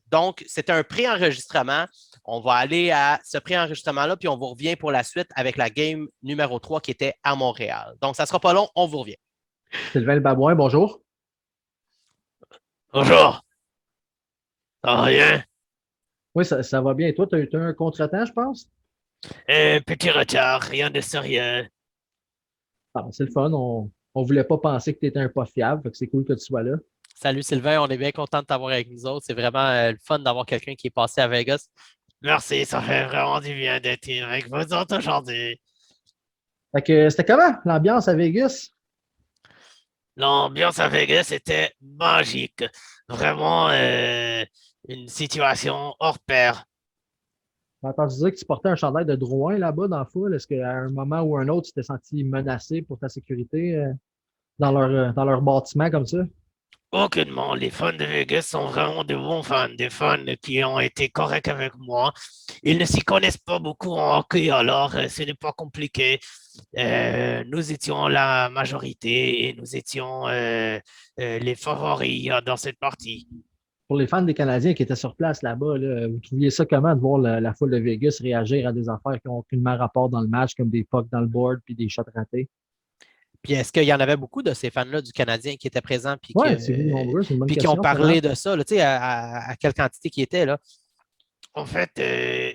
Donc, c'était un pré-enregistrement. On va aller à ce pré-enregistrement-là, puis on vous revient pour la suite avec la game numéro 3 qui était à Montréal. Donc, ça ne sera pas long, on vous revient. Sylvain Le Babouin, bonjour. Bonjour. Ça va bien? Oui, ça va bien. Et toi, tu as eu un contretemps, je pense? Petit retard, rien de sérieux. Ah, c'est le fun. On ne voulait pas penser que tu étais un pas fiable, fait que c'est cool que tu sois là. Salut Sylvain, on est bien content de t'avoir avec nous autres. C'est vraiment le fun d'avoir quelqu'un qui est passé à Vegas. Merci, ça fait vraiment du bien d'être avec vous autres aujourd'hui. Fait que c'était comment l'ambiance à Vegas? L'ambiance à Vegas était magique. Vraiment une situation hors pair. J'ai entendu dire que tu portais un chandail de Drouin là-bas dans la foule. Est-ce qu'à un moment ou un autre, tu t'es senti menacé pour ta sécurité dans leur bâtiment comme ça? Aucunement. Les fans de Vegas sont vraiment de bons fans, des fans qui ont été corrects avec moi. Ils ne s'y connaissent pas beaucoup en hockey, alors ce n'est pas compliqué. Nous étions la majorité et nous étions les favoris dans cette partie. Pour les fans des Canadiens qui étaient sur place là-bas, là, vous trouviez ça comment de voir la foule de Vegas réagir à des affaires qui n'ont aucunement rapport dans le match, comme des pucks dans le board puis des shots ratés? Puis est-ce qu'il y en avait beaucoup de ces fans-là du Canadien qui étaient présents puis qui ont parlé de ça, là, tu sais, à quelle quantité qui étaient là? En fait,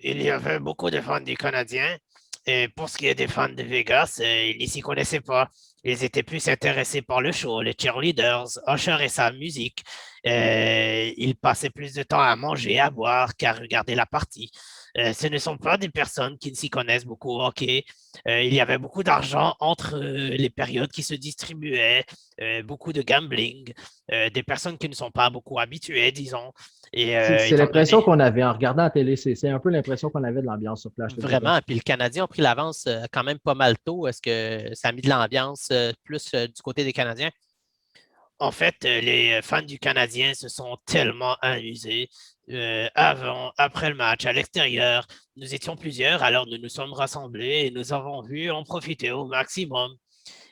il y avait beaucoup de fans du Canadien. Et pour ce qui est des fans de Vegas, ils ne s'y connaissaient pas. Ils étaient plus intéressés par le show, les cheerleaders, Usher et sa musique. Ils passaient plus de temps à manger, à boire qu'à regarder la partie. Ce ne sont pas des personnes qui ne s'y connaissent beaucoup au hockey. Il y avait beaucoup d'argent entre les périodes qui se distribuaient, beaucoup de gambling, des personnes qui ne sont pas beaucoup habituées, disons. C'est l'impression qu'on avait en regardant la télé. C'est un peu l'impression qu'on avait de l'ambiance sur place. Vraiment. Puis le Canadien a pris l'avance quand même pas mal tôt. Est-ce que ça a mis de l'ambiance plus du côté des Canadiens? En fait, les fans du Canadien se sont tellement amusés avant, après le match, à l'extérieur. Nous étions plusieurs, alors nous nous sommes rassemblés et nous avons vu en profiter au maximum.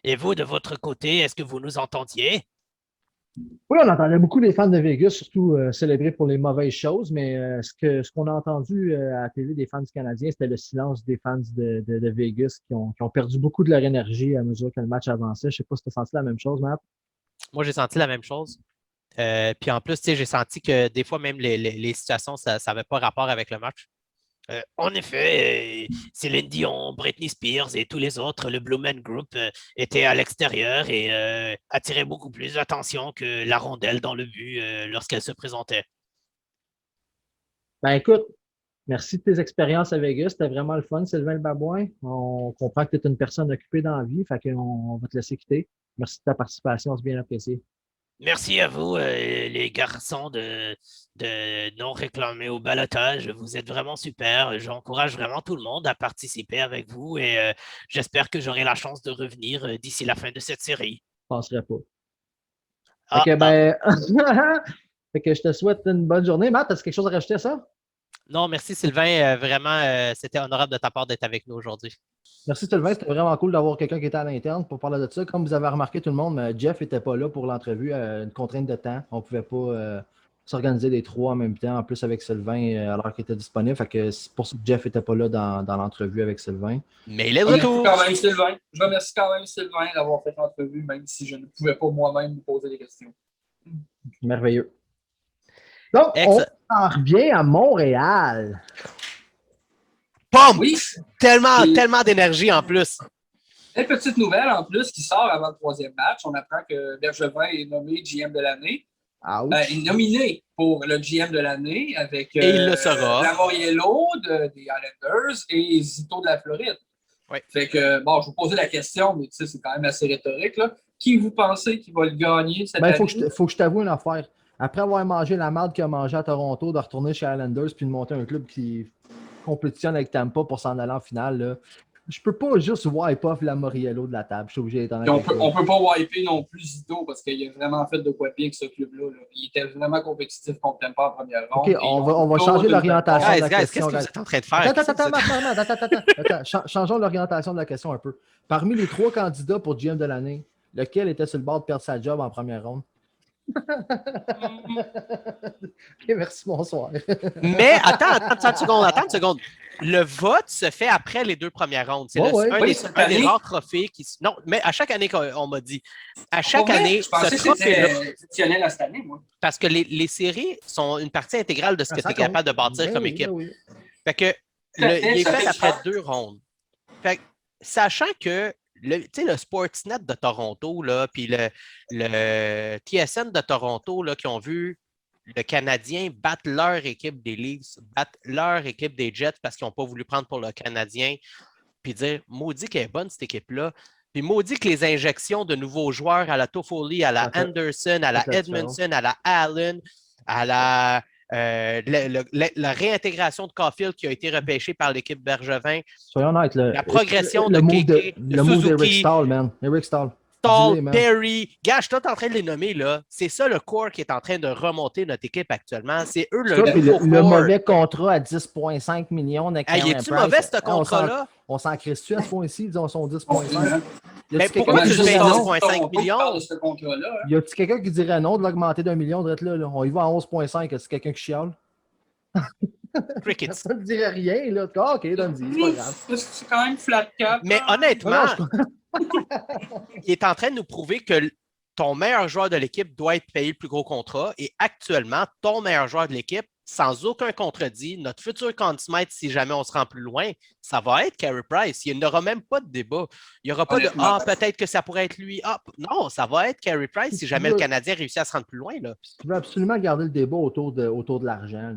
Et vous, de votre côté, est-ce que vous nous entendiez? Oui, on entendait beaucoup les fans de Vegas, surtout célébrés pour les mauvaises choses, mais ce qu'on a entendu à la télé des fans du Canadien, c'était le silence des fans de Vegas qui ont perdu beaucoup de leur énergie à mesure que le match avançait. Je ne sais pas si tu as senti la même chose, Matt. Moi, j'ai senti la même chose. Puis en plus, j'ai senti que des fois, même les situations, ça n'avait pas rapport avec le match. En effet, Céline Dion, Britney Spears et tous les autres, le Blue Man Group étaient à l'extérieur et attiraient beaucoup plus d'attention que la rondelle dans le but lorsqu'elle se présentait. Ben écoute, Merci de tes expériences à Vegas. C'était vraiment le fun, Sylvain Le Babouin. On comprend que tu es une personne occupée dans la vie, fait qu'on va te laisser quitter. Merci de ta participation, c'est bien apprécié. Merci à vous, les garçons de non réclamés au balotage. Vous êtes vraiment super. J'encourage vraiment tout le monde à participer avec vous et j'espère que j'aurai la chance de revenir d'ici la fin de cette série. Je ne penserais pas. Ah, Fait que, ben... fait que je te souhaite une bonne journée. Matt, as-tu quelque chose à rajouter à ça? non, merci Sylvain. Vraiment, c'était honorable de ta part d'être avec nous aujourd'hui. Merci Sylvain, c'était vraiment cool d'avoir quelqu'un qui était à l'interne pour parler de ça. Comme vous avez remarqué tout le monde, Jeff n'était pas là pour l'entrevue, une contrainte de temps. On ne pouvait pas s'organiser les trois en même temps, en plus avec Sylvain alors qu'il était disponible. Fait que c'est pour ça que Jeff n'était pas là dans l'entrevue avec Sylvain. Mais il est de retour! Je remercie quand même Sylvain d'avoir fait l'entrevue, même si je ne pouvais pas moi-même me poser des questions. Merveilleux. Donc, on en revient à Montréal. Pom! Oui. Tellement d'énergie en plus. Une petite nouvelle en plus qui sort avant le troisième match. On apprend que Bergevin est nommé GM de l'année. Il est nominé pour le GM de l'année avec et il le sera. Lamoriello des Islanders et Zito de la Floride. Oui. Fait que, bon, je vous posais la question, mais tu sais, c'est quand même assez rhétorique, là. Qui vous pensez qui va le gagner cette année? Il faut que je t'avoue une affaire. Après avoir mangé la marde qu'il a mangé à Toronto, de retourner chez Islanders puis de monter un club qui compétitionne avec Tampa pour s'en aller en finale, là, je peux pas juste wipe off la Moriello de la table. Je suis obligé d'être on peut pas wiper non plus Zito parce qu'il a vraiment fait de quoi pire que ce club-là. Là. Il était vraiment compétitif contre Tampa en première ronde. OK, on va changer l'orientation de la question. Qu'est-ce que vous êtes en train de faire? Attends. Changeons l'orientation de la question un peu. Parmi les trois candidats pour GM de l'année, lequel était sur le bord de perdre sa job en première ronde? OK, merci, bonsoir. Mais attends une seconde. Le vote se fait après les deux premières rondes. C'est un des rares trophées qui... Non, mais à chaque année, on m'a dit. À chaque année, je pensais ce trophée-là... c'était exceptionnel à cette année, moi. Parce que les séries sont une partie intégrale de ce que tu es capable de bâtir comme équipe. Fait que il est fait après deux rondes. Fait que, sachant que le Sportsnet de Toronto, là, puis le TSN de Toronto, là, qui ont vu le Canadien battre leur équipe des Leafs, battre leur équipe des Jets parce qu'ils n'ont pas voulu prendre pour le Canadien, puis dire maudit qu'elle est bonne cette équipe-là. Puis maudit que les injections de nouveaux joueurs à la Toffoli, à la Anderson, à la Edmondson, à la Allen, à la réintégration de Caulfield qui a été repêché par l'équipe Bergevin. Soyons honnêtes, la progression de Suzuki. Le move d'Eric Stahl, man. Eric Stahl. Perry, gars, je suis tout en train de les nommer, là. C'est ça le core qui est en train de remonter notre équipe actuellement. C'est eux le mauvais contrat à 10,5 millions. Il est-tu mauvais, ce contrat-là? On s'en crisse-tu à ce point-ci, disons son 10,5. Mais pourquoi tu payes 10,5 millions? Y a-t-il quelqu'un qui dirait non de l'augmenter d'1 million d'être là? On y va à 11,5. Est-ce quelqu'un qui chiale? Cricket. Ça ne dirait rien, là. Ah, OK, donne-y, c'est pas grave. C'est quand même flat cap. Mais honnêtement, il est en train de nous prouver que ton meilleur joueur de l'équipe doit être payé le plus gros contrat. Et actuellement, ton meilleur joueur de l'équipe, sans aucun contredit, notre futur Conn Smythe, si jamais on se rend plus loin, ça va être Carey Price. Il n'y aura même pas de débat. Il n'y aura pas de « Ah, peut-être que ça pourrait être lui. » Ah, non, ça va être Carey Price si jamais le Canadien réussit à se rendre plus loin. Là. Tu veux absolument garder le débat autour de l'argent.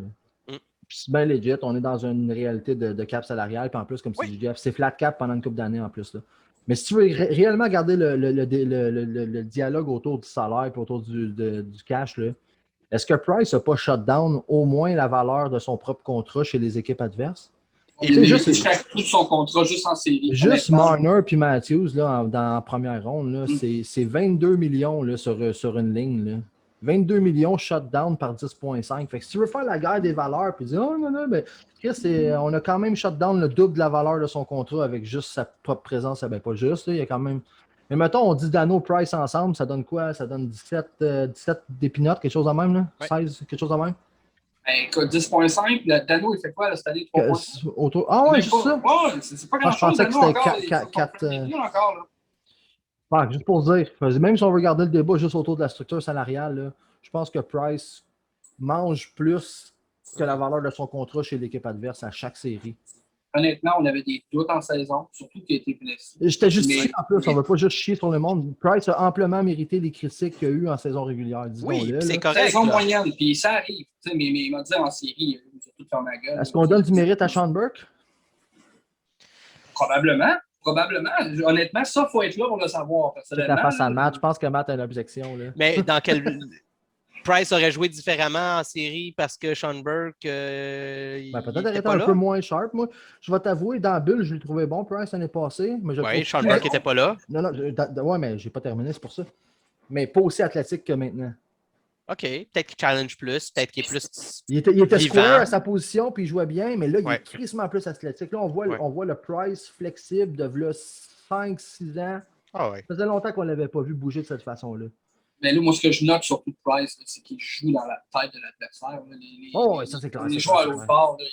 Puis c'est bien legit. On est dans une réalité de cap salarial. Puis en plus, comme tu dis, Jeff, c'est flat cap pendant une couple d'années en plus. Là. Mais si tu veux réellement garder le dialogue autour du salaire et autour du cash, là, est-ce que Price n'a pas shut down au moins la valeur de son propre contrat chez les équipes adverses? Il a tout son contrat juste en série. Juste Marner puis Matthews là, dans la première ronde, là, c'est 22 millions là, sur une ligne. Là. 22 millions shut down par 10,5. Fait que si tu veux faire la guerre des valeurs puis dire « Oh non, mais Chris, on a quand même shut down le double de la valeur de son contrat avec juste sa propre présence. » Ben pas juste, là, il y a quand même... Mais mettons, on dit Dano Price ensemble, ça donne quoi? Ça donne 17 d'épinotes, quelque chose de même, là? Ouais. 16, quelque chose de même? Écoute, 10,5, Dano, il fait quoi là, cette année? 3 points? Ah ouais, juste ça? Ouais, c'est pas grand-chose. Je pensais que c'était 4... juste pour dire, même si on veut garder le débat juste autour de la structure salariale, là, je pense que Price mange plus que la valeur de son contrat chez l'équipe adverse à chaque série. Honnêtement, on avait des doutes en saison, surtout qu'il a été blessé. J'étais justifié en plus, on ne veut pas juste chier sur le monde. Price a amplement mérité les critiques qu'il y a eu en saison régulière. Oui, c'est correct. Saison moyenne, puis ça arrive. Mais il m'a dit en série, il a tout de faire ma gueule. Est-ce qu'on donne du mérite à Sean Burke? Probablement. Honnêtement, ça, il faut être là pour le savoir, C'est personnellement. la face à Matt. Je pense que Matt a une objection. Là. Mais dans quel. Price aurait joué différemment en série parce que Sean Burke. Il Peut-être était arrêter pas un là. peu moins sharp. Moi, je vais t'avouer, dans Bull, je l'ai trouvé bon, Price, l'année passée. Oui, Sean Burke n'était pas là. Non, ouais, mais j'ai pas terminé, c'est pour ça. Mais pas aussi athlétique que maintenant. OK. Peut-être qu'il challenge plus. Peut-être qu'il est plus. Il était vivant. square à sa position, puis il jouait bien, mais là, il Ouais. est crissement plus athlétique. Là, on voit le Price flexible de là, 5-6 ans. Ah ouais. Ça faisait longtemps qu'on ne l'avait pas vu bouger de cette façon-là. Mais là, moi, ce que je note surtout de Price, là, c'est qu'il joue dans la tête de l'adversaire. Là. Ça, c'est clair. Les c'est joueurs à clair, l'autre bord, là,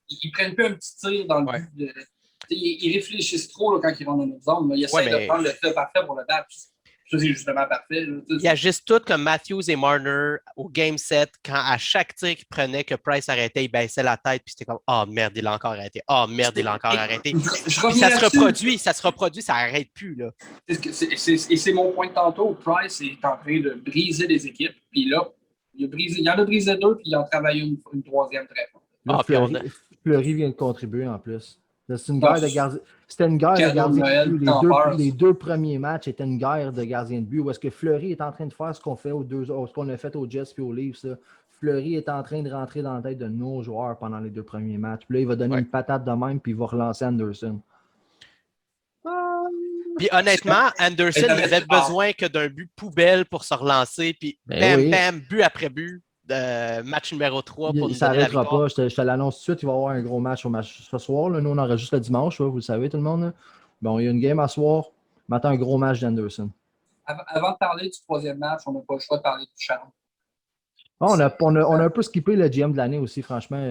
ils prennent plus un petit tir dans le Ouais. but de. Ils réfléchissent trop là, quand ils rentrent dans notre zone. Là. Ils essaient de prendre le fait parfait pour le battre. Ça, c'est justement parfait. Là. Ils agissent tous comme Matthews et Marner au game 7 quand à chaque tir qu'ils prenaient que Price arrêtait, il baissait la tête puis c'était comme « Ah, merde, il l'a encore arrêté. Ah, merde, il l'a encore arrêté. » Je Puis reviens ça se reproduit, ça n'arrête plus. Là. Et c'est mon point de tantôt. Price est en train de briser les équipes. Puis là, il en a brisé 2 puis il en travaille une troisième très forte. Là, Ah, puis on a- Fleury vient de contribuer en plus. C'était une guerre de gardien. C'était une guerre de Cadeau gardien Noël, de but. tempeur. Les deux premiers matchs étaient une guerre de gardien de but. Où est-ce que Fleury est en train de faire ce qu'on fait ce qu'on a fait aux Jets et aux Leafs. Là. Fleury est en train de rentrer dans la tête de nos joueurs pendant les 2 premiers matchs. Puis là, il va donner une patate de même, puis il va relancer Anderson. Puis honnêtement, Anderson Elle avait n'avait fait peur. besoin que d'un but poubelle pour se relancer. Puis bam, but après but. Match numéro 3 pour nous Ça donner la n'arrêtera victoire. pas. Je te l'annonce tout de suite. Il va y avoir un gros match ce soir. Là. Nous, on enregistre le dimanche. Là, vous le savez, tout le monde. Là. Bon, il y a une game à soir. Maintenant, un gros match d'Anderson. Avant de parler du troisième match, on n'a pas le choix de parler du charme. On a un peu skippé le GM de l'année aussi, franchement.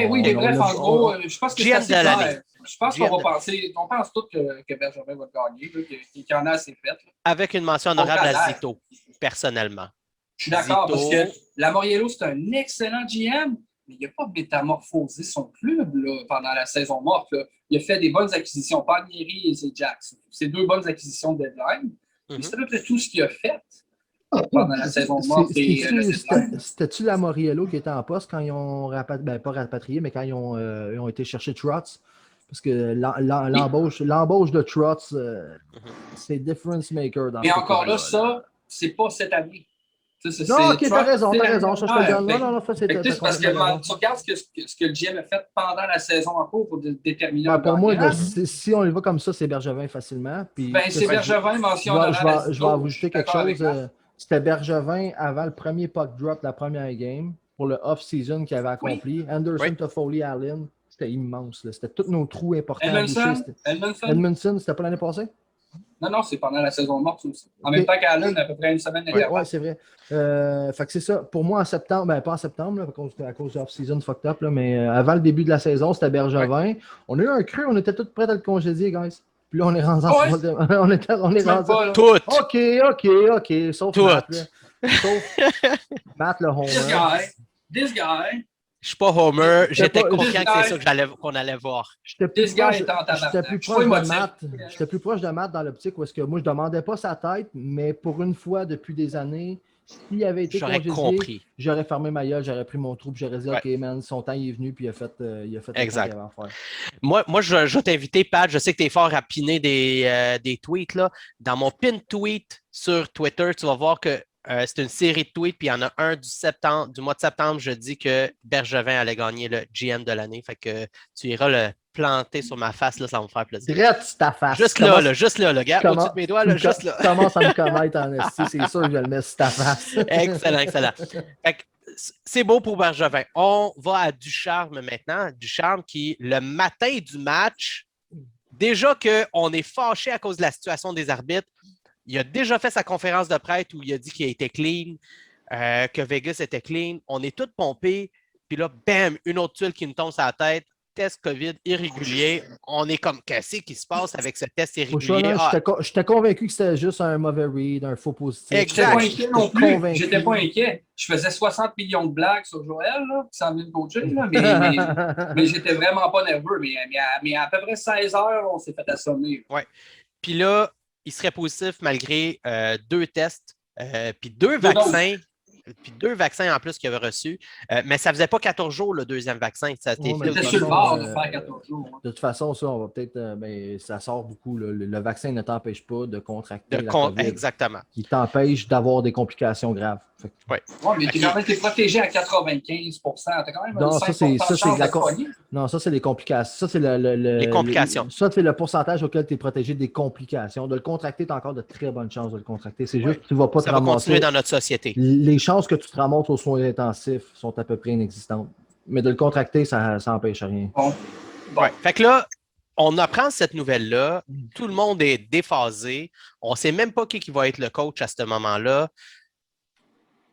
Oui, bref, en gros, je pense que c'est GM assez de l'année. clair. Je pense qu'on va penser, on pense tous que Bergevin va gagner, qu'il y en a assez fait. Là. Avec une mention honorable Au à calvaire. Zito, personnellement. Je suis d'accord, Zito. parce que Lamoriello, c'est un excellent GM, mais il n'a pas métamorphosé son club là, pendant la saison morte. Là. Il a fait des bonnes acquisitions, Palmieri et Jackson. C'est 2 bonnes acquisitions de deadline. Mais c'est à peu près tout ce qu'il a fait pendant la saison morte. C'était-tu Lamoriello qui était en poste quand ils ont pas rapatrié, mais quand ils ont été chercher Trotz? Parce que l'embauche de Trotz, c'est difference maker. Mais encore là, ça, c'est pas cette année. Non, ok, t'as raison, ça je te le donne. Non, ça c'est parce que tu regardes ce que le GM a fait pendant la saison en cours pour déterminer. Pour moi, si on y va comme ça, c'est Bergevin facilement. Puis, c'est Bergevin, mention honorable. Je vais ajouter quelque chose. C'était Bergevin avant le premier puck drop de la première game pour le off-season qu'il avait accompli. Anderson, Toffoli, Allen, c'était immense. Là. C'était tous nos trous importants. Edmondson, c'était pas l'année passée? Non, c'est pendant la saison morte aussi. En même temps qu'Allen, à peu près une semaine d'intervalle. Oui, c'est vrai. Fait que c'est ça. Pour moi, en septembre, pas en septembre, là, à cause de l'off-season fucked up, là, mais avant le début de la saison, c'était Bergevin. On a eu un creux, on était tous prêts à le congédier, guys. Puis là, on est rendu en on est rendu. Tout. OK. Sauf tout. Matt, là. Sauf Matt le Homer. This guy. Je suis pas Homer. J'étais confiant que c'est ça qu'on allait voir. J'étais plus proche de Matt dans l'optique où est-ce que moi, je demandais pas sa tête, mais pour une fois, depuis des années, s'il avait été congédié, j'aurais fermé ma gueule, j'aurais pris mon trou, puis j'aurais dit, OK, man, son temps il est venu, puis il a fait exact. ce qu'il avait à faire. Moi je vais t'inviter, Pat, je sais que tu es fort à piner des tweets. Là. Dans mon pin tweet sur Twitter, tu vas voir que c'est une série de tweets, puis il y en a un du mois de septembre, je dis que Bergevin allait gagner le GM de l'année. Fait que tu iras le planter sur ma face, là, ça va me faire plaisir. Drette ta face. Juste là, gars, au-dessus de mes doigts, là, juste là. Tu commences à me connaître en esti, c'est sûr que je le mets sur ta face. Excellent. Fait que c'est beau pour Bergevin. On va à Ducharme maintenant. Ducharme qui, le matin du match, déjà qu'on est fâché à cause de la situation des arbitres, il a déjà fait sa conférence de presse où il a dit qu'il était clean, que Vegas était clean. On est tous pompés. Puis là, bam, une autre tuile qui nous tombe sur la tête. Test COVID irrégulier. On est comme, qu'est-ce qui se passe avec ce test irrégulier? J'étais convaincu que c'était juste un mauvais read, un faux positif. Exact. J'étais pas inquiet. Je faisais 60 millions de blagues sur Joël, là, qui s'en vient de coacher, là, mais j'étais vraiment pas nerveux. Mais à peu près 16 heures, on s'est fait assommer. Oui. Puis là, il serait positif malgré 2 tests, puis 2 vaccins. puis 2 vaccins en plus qu'il avait reçus. Mais ça faisait pas 14 jours le deuxième vaccin. Ça a été Ouais, mais fait C'était de sur toute le bord de façon, faire 14 jours. Hein. De toute façon, ça, on va peut-être. Ben, ça sort beaucoup. Là. Le vaccin ne t'empêche pas de contracter la COVID. Exactement. Il t'empêche d'avoir des complications graves. Fait que- Ouais. Ouais, mais t'es quand même protégé à 95%. T'as quand même Non, un ça, 5% c'est de chance de la d'être pogné. Non, ça, c'est les complications. Ça, c'est Les complications. Ça, c'est le pourcentage auquel tu es protégé des complications. De le contracter, tu as encore de très bonnes chances de le contracter. C'est juste que tu ne vas pas Ça te va continuer ramasser. dans notre société. Les chances que tu te ramasses aux soins intensifs sont à peu près inexistantes. Mais de le contracter, ça n'empêche rien. Bon. Ouais. Fait que là, on apprend cette nouvelle-là. Tout le monde est déphasé. On ne sait même pas qui va être le coach à ce moment-là.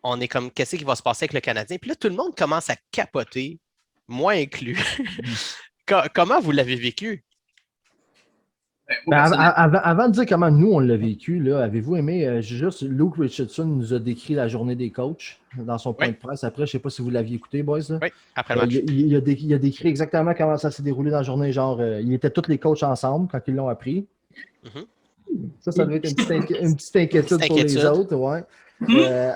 On est comme, qu'est-ce qui va se passer avec le Canadien? Puis là, tout le monde commence à capoter, moi inclus. Comment vous l'avez vécu? Moi, personnellement, Avant de dire comment nous, on l'a vécu, là, avez-vous aimé, juste Luke Richardson nous a décrit la journée des coachs dans son point de presse. Après, je ne sais pas si vous l'aviez écouté, boys. Là. Oui, après le match. Il a décrit exactement comment ça s'est déroulé dans la journée. Genre, ils étaient tous les coachs ensemble quand ils l'ont appris. Ça devait être une petite inquiétude pour les autres. Ouais.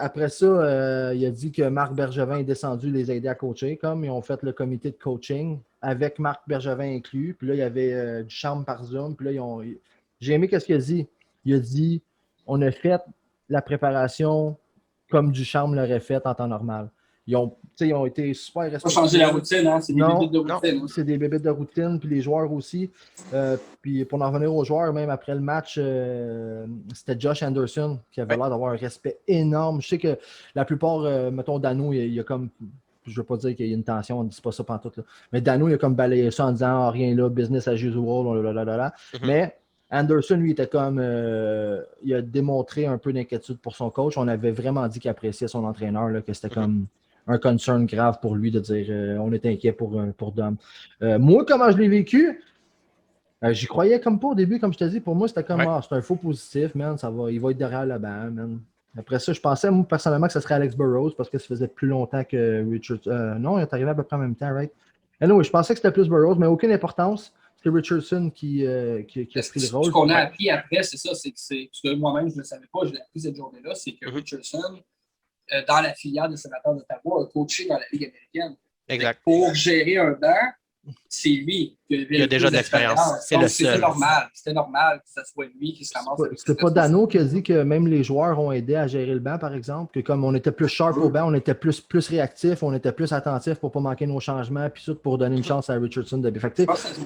Après ça, il a dit que Marc Bergevin est descendu les aider à coacher. Comme ils ont fait le comité de coaching avec Marc Bergevin inclus. Puis là, il y avait du charme par Zoom. Puis là, j'ai aimé ce qu'il a dit. Il a dit on a fait la préparation comme Ducharme l'aurait fait en temps normal. Ils ont été super pas respectueux. changer la routine, hein? C'est des bébites de routine. C'est des bébites de routine, puis les joueurs aussi. Puis pour en revenir aux joueurs, même après le match, c'était Josh Anderson qui avait l'air d'avoir un respect énorme. Je sais que la plupart, mettons, Dano, il y a comme. Je ne veux pas dire qu'il y a une tension, on ne dit pas ça pantoute. Là. Mais Dano, il a comme balayé ça en disant rien là, business as usual, blablabla. Mais Anderson, lui, était comme. Il a démontré un peu d'inquiétude pour son coach. On avait vraiment dit qu'il appréciait son entraîneur, là, que c'était comme un concern grave pour lui de dire on est inquiet pour Dom. Moi, comment je l'ai vécu, j'y croyais comme pas au début, comme je te dis. Pour moi, c'était comme c'est un faux positif, man. Il va être derrière le banc, man. Après ça, je pensais, moi, personnellement, que ce serait Alex Burrows parce que ça faisait plus longtemps que Richard. Non, il est arrivé à peu près en même temps, right? Anyway, je pensais que c'était plus Burrows, mais aucune importance. C'est Richardson qui a pris le rôle. Ce qu'on a appris après, c'est ça, c'est parce que moi-même, je ne le savais pas, je l'ai appris cette journée-là, c'est que Richardson, dans la filiale de Sénateur d'Ottawa, a coaché dans la Ligue américaine. Exact. Pour gérer un banc, c'est lui qui avait il a déjà de l'expérience. C'est le seul. C'était normal que ce soit lui qui se ramasse. C'est pas Dano qui a dit que même les joueurs ont aidé à gérer le banc, par exemple, que comme on était plus sharp au banc, on était plus réactifs, on était plus attentifs pour ne pas manquer nos changements, puis tout pour donner une chance à Richardson de bien.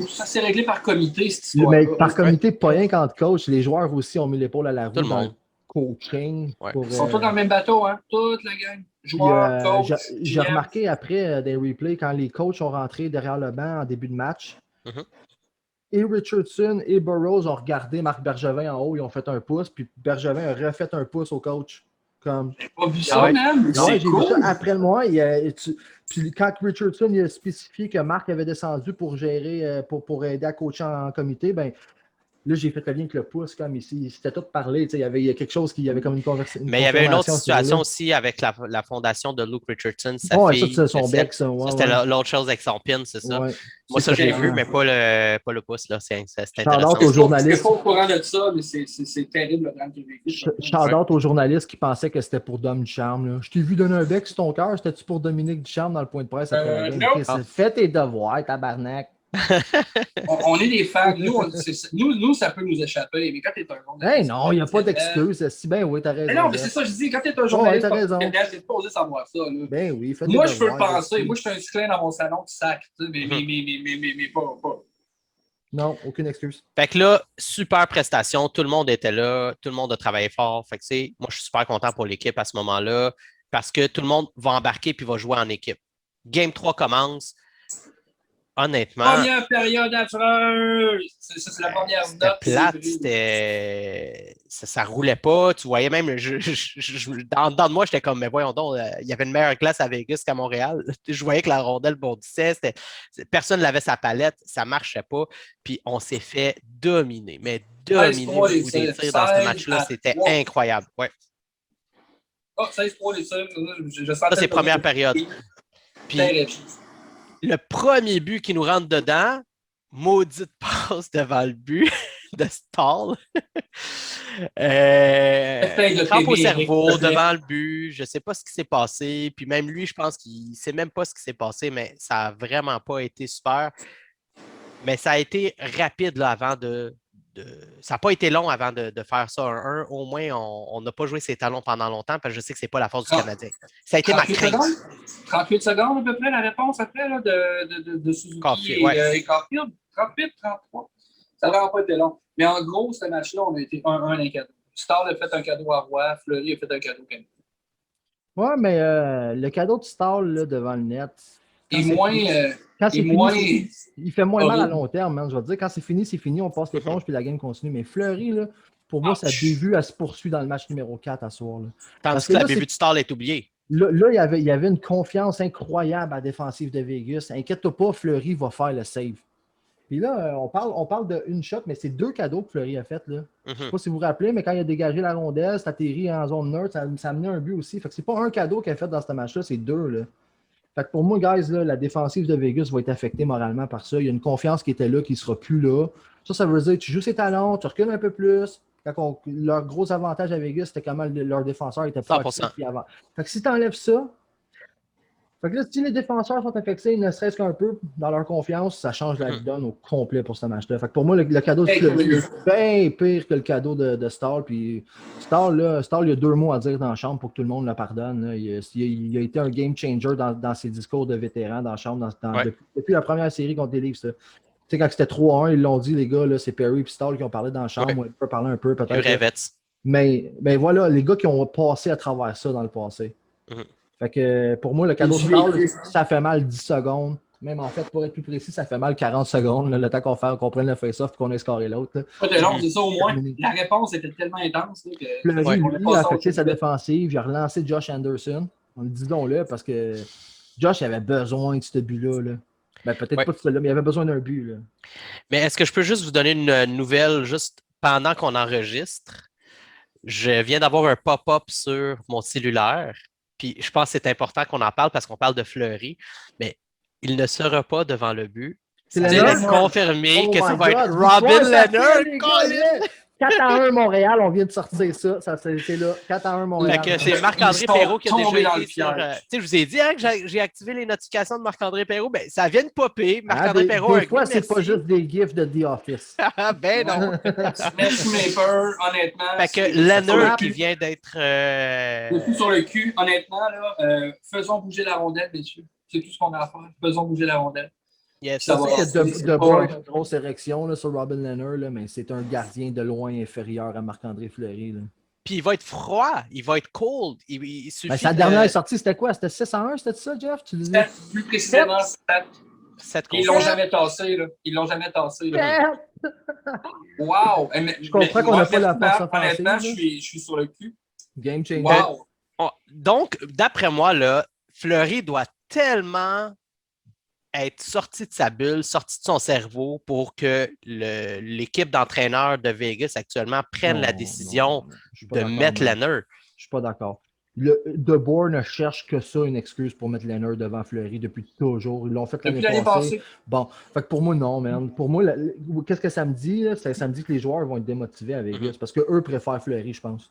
Ça s'est réglé par comité, cette histoire. Mais par comité, pas rien qu'entre coach, les joueurs aussi ont mis l'épaule à la roue. Tout le monde. Coaching. Ils sont tous dans le même bateau, hein? Toute la gang. Joueurs, coach. J'ai remarqué après des replays, quand les coachs sont rentrés derrière le banc en début de match, et Richardson et Burrows ont regardé Marc Bergevin en haut, ils ont fait un pouce, puis Bergevin a refait un pouce au coach. J'ai pas vu ça, même. J'ai vu ça après le mois. Puis quand Richardson il a spécifié que Marc avait descendu pour gérer, pour aider à coacher en comité, ben là, j'ai fait le lien avec le pouce, comme ici. C'était tout parlé. Il y avait quelque chose qui avait comme une conversation. Mais il y avait une autre situation aussi avec la fondation de Luke Richardson. Sa fille, ça, c'est son bec, ça. C'était l'autre chose avec son pin, c'est ça. Ouais. Moi, ça, je l'ai vu, mais pas le pouce. C'est intéressant. Shout-out aux journalistes. Je suis pas au courant de ça, mais c'est terrible le drame qu'il a vécu. Shout-out aux journalistes qui pensaient que c'était pour Dom Ducharme. Je t'ai vu donner un bec sur ton cœur. C'était-tu pour Dominique Ducharme dans le point de presse? Fais tes devoirs, tabarnak. On est des fans. Nous, ça peut nous échapper. Mais quand tu es un journaliste. Non, il n'y a pas d'excuse. Si ben oui, t'as raison. Mais non, mais c'est ça, je dis. Quand tu es un journaliste, tu es pas osé savoir ça. Là. Ben oui, moi, je peux le penser. Moi, je suis un cyclin dans mon salon qui sac. Mais pas. Non, aucune excuse. Fait que là, super prestation. Tout le monde était là. Tout le monde a travaillé fort. Fait que moi, je suis super content pour l'équipe à ce moment-là parce que tout le monde va embarquer puis va jouer en équipe. Game 3 commence. Honnêtement. Première période affreuse. C'est la première note. Plate, ça roulait pas. Tu voyais même, dans de moi, j'étais comme, mais voyons donc, il y avait une meilleure glace à Vegas qu'à Montréal. Je voyais que la rondelle bondissait. Personne n'avait sa palette. Ça marchait pas. Puis on s'est fait dominer. Mais dominer au bout des tirs dans ce match-là, c'était incroyable. Ouais. 16-3 les tirs. Ça, c'est première période. Puis, le premier but qui nous rentre dedans, maudite passe devant le but. de Stahl. Essaye de Crampe au t'aider, cerveau, Eric. devant le but. Je ne sais pas ce qui s'est passé. Puis même lui, je pense qu'il ne sait même pas ce qui s'est passé, mais ça n'a vraiment pas été super. Mais ça a été rapide là, avant ça n'a pas été long avant de faire ça. Un, au moins, on n'a pas joué ses talons pendant longtemps parce que je sais que ce n'est pas la force du Canadien. Ça a été ma 38 crainte. secondes? 38 secondes à peu près, la réponse après là, de Suzuki Caulfield, et, ouais. et Caulfield. 38, 33. Ça n'a vraiment pas été long. Mais en gros, ce match-là, on a été 1-1 d'un cadeau. Star a fait un cadeau à Roy, Fleury a fait un cadeau au Canadien. Ouais, mais le cadeau de Stahl là, devant le net. Et moins. Quand c'est Et fini, moins. il fait moins mal à horrible. long terme, man. Je vais te dire, quand c'est fini, on passe l'éponge puis la game continue. Mais Fleury, là, pour moi, sa Ouch. bévue, elle se poursuit dans le match numéro 4 à soir. Là. Tandis Parce que la là, bévue de Stahl est oubliée. Là, il y avait une confiance incroyable à la défensive de Vegas. Inquiète-toi pas, Fleury va faire le save. Puis là, on parle d'une shot, mais c'est 2 cadeaux que Fleury a fait. Là. Je ne sais pas si vous vous rappelez, mais quand il a dégagé la rondelle, c'est atterri en zone neutre, ça a amené un but aussi. Fait que c'est pas un cadeau qu'il a fait dans ce match-là, c'est 2. Là. Fait que pour moi, guys, là, la défensive de Vegas va être affectée moralement par ça. Il y a une confiance qui était là, qui ne sera plus là. Ça veut dire que tu joues ses talons, tu recules un peu plus. Leur gros avantage à Vegas, c'était comment leur défenseur était pas 100%. actif avant. Fait que si tu enlèves ça, fait que là, si les défenseurs sont affectés, ne serait-ce qu'un peu dans leur confiance, ça change la donne au complet pour ce match-là. Fait que pour moi, le cadeau de Fleury est bien pire que le cadeau de Stahl. Puis Stahl, il y a 2 mots à dire dans la chambre pour que tout le monde le pardonne. Là. Il a été un game changer dans ses discours de vétérans dans la chambre depuis la première série contre les Leafs. Tu sais, quand c'était 3-1, ils l'ont dit, les gars, là, c'est Perry et Stahl qui ont parlé dans la chambre. Ouais. On peut parler un peu, peut-être. Mais voilà, les gars qui ont passé à travers ça dans le passé. Fait que pour moi, le cadeau de Stahl, ça fait mal 10 secondes. Même en fait, pour être plus précis, ça fait mal 40 secondes, là, le temps qu'on prenne le face-off et qu'on ait scoré l'autre. C'était long, c'est ça au moins. La réponse était tellement intense. Là, que Fleury, lui, il a affecté sa défensive. Il a relancé Josh Anderson. Disons-le, parce que Josh avait besoin de ce but-là. Là. Ben, peut-être pas de celui-là, mais il avait besoin d'un but. Là. Mais est-ce que je peux juste vous donner une nouvelle juste pendant qu'on enregistre? Je viens d'avoir un pop-up sur mon cellulaire. Puis je pense que c'est important qu'on en parle parce qu'on parle de Fleury, mais il ne sera pas devant le but. C'est confirmé que ça va être Robin Lehner. 4-1 Montréal, on vient de sortir ça. C'est là. 4-1 Montréal. Fait que c'est Marc-André Perrault qui a déjà été sur... je vous ai dit hein, que j'ai activé les notifications de Marc-André Perrault. Ben, ça vient de popper. Marc-André Perrault, des fois, c'est pas juste des gifs de The Office. Ben non. Matchmaker, honnêtement. Fait que Lehner qui vient d'être... Le coup sur le cul, honnêtement, là, faisons bouger la rondelle, messieurs. C'est tout ce qu'on a à faire. Faisons bouger la rondelle. Yes. Je sais que De Boer a une grosse érection là, sur Robin Lehner, là, mais c'est un gardien de loin inférieur à Marc-André Fleury. Là. Puis il va être froid, il va être cold. Il suffit sa dernière sortie, c'était quoi? C'était 6-1, c'était ça, Jeff? Tu disais? Plus précisément, 7. Ils l'ont jamais tassé. Là. Ils l'ont jamais tassé. Là. Wow! Je comprends qu'on n'a pas la force offensive. Honnêtement, je suis sur le cul. Game changer. Wow. Donc, d'après moi, là, Fleury doit tellement être sorti de sa bulle, sorti de son cerveau pour que l'équipe d'entraîneurs de Vegas actuellement prenne la décision de mettre Lehner. Je ne suis pas d'accord. De Boer ne cherche que ça, une excuse pour mettre Lehner devant Fleury depuis toujours. Ils l'ont fait l'année passée. Bon, fait que pour moi, non, man. Pour moi, qu'est-ce que ça me dit? Ça me dit que les joueurs vont être démotivés à Vegas parce qu'eux préfèrent Fleury, je pense.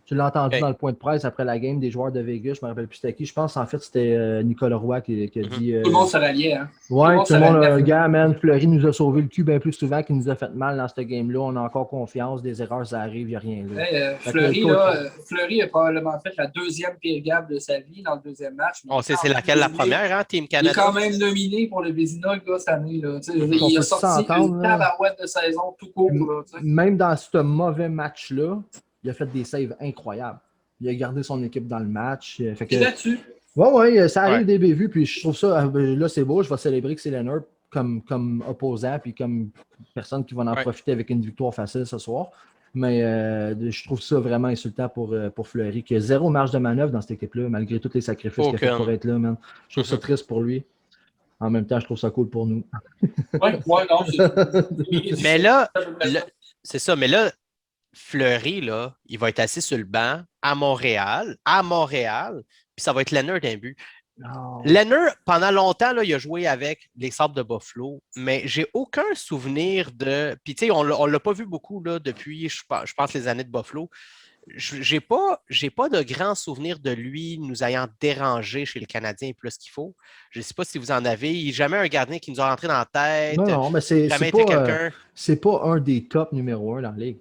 Tu l'as entendu dans le point de presse après la game des joueurs de Vegas. Je ne me rappelle plus c'était qui. Je pense en fait c'était Nicolas Roy qui a dit. Tout le monde se ralliait. Hein? Ouais, tout le monde, gars, man, Fleury nous a sauvé le cul bien plus souvent qu'il nous a fait mal dans ce game-là. On a encore confiance. Des erreurs, ça arrive, il n'y a rien. Là. Fleury a probablement fait la deuxième pire gaffe de sa vie dans le deuxième match. C'est laquelle la première, hein, Team Canada? Il est quand même nominé pour le Vézina cette année. Là. Il a sorti une tabarouette de saison tout court. Là, même dans ce mauvais match-là, il a fait des saves incroyables. Il a gardé son équipe dans le match. Fait que... là-dessus. Oui, ça arrive des bévues. Puis je trouve ça, là, c'est beau. Je vais célébrer que c'est Lehner comme opposant puis comme personne qui va en profiter avec une victoire facile ce soir. Mais je trouve ça vraiment insultant pour Fleury, qui a 0 marge de manœuvre dans cette équipe-là, malgré tous les sacrifices qu'il a fait pour être là, man. Je trouve ça triste pour lui. En même temps, je trouve ça cool pour nous. Non, mais là, c'est ça, mais là, Fleury, là, il va être assis sur le banc à Montréal, puis ça va être Lehner d'un but. Non. Leonard, pendant longtemps, là, il a joué avec les Sabres de Buffalo, mais j'ai aucun souvenir de. Puis, tu sais, on ne l'a pas vu beaucoup là, depuis, je pense, les années de Buffalo. J'ai pas de grands souvenirs de lui nous ayant dérangé chez le Canadien plus qu'il faut. Je ne sais pas si vous en avez. Il n'est jamais un gardien qui nous a rentré dans la tête. Non, mais Jamais été quelqu'un. c'est pas un des top numéro 1 dans la ligue.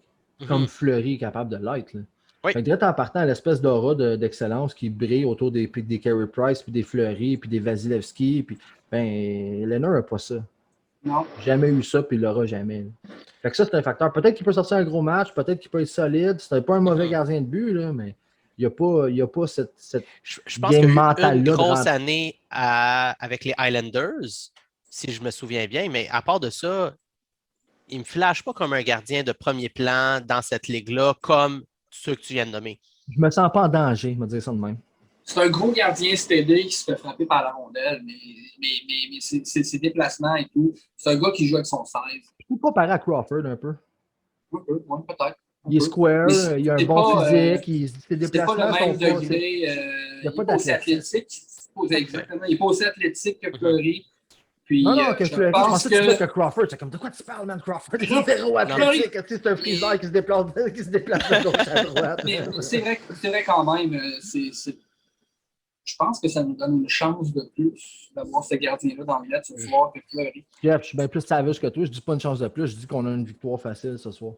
Comme Mhm. Fleury est capable de l'être. Là. Oui. Fait que direct en partant à l'espèce d'aura d'excellence qui brille autour des Carey Price, puis des Fleury, puis des Vasilevski, puis ben, Leonard n'a pas ça. Non. Jamais eu ça, puis il l'aura jamais. Là. Fait que ça, c'est un facteur. Peut-être qu'il peut sortir un gros match, peut-être qu'il peut être solide. C'est pas un mauvais gardien de but, là, mais il n'y a pas cette Je pense qu'il y a eu mentale-là une de grosse rentrer. année avec les Islanders, si je me souviens bien, mais à part de ça, il ne me flash pas comme un gardien de premier plan dans cette ligue-là, comme ceux que tu viens de nommer. Je me sens pas en danger, je vais dire ça de même. C'est un gros gardien stédé qui se fait frapper par la rondelle, mais ses déplacements et tout. C'est un gars qui joue avec son 16. Je peux comparer à Crawford un peu. Ouais, peut-être. Il est square, Mais il a un c'est bon pas, physique, ses C'est pas déplacements le même sont pas... degré. Il y a Il pas n'est pas aussi d'athlétisme. athlétique. Exactement. Il n'est pas aussi athlétique que Fleury. Puis, Non, que je Fleury, je pense pensais que tu disais que Crawford, c'est comme de quoi tu parles, man, Crawford? Il est zéro athlétique, tu sais, c'est un friseur qui se déplace de gauche à droite. Mais c'est vrai quand même. Je pense que ça nous donne une chance de plus d'avoir ce gardien-là dans le net ce soir que Fleury. Jeff, je suis bien plus savage que toi, je dis pas une chance de plus, je dis qu'on a une victoire facile ce soir.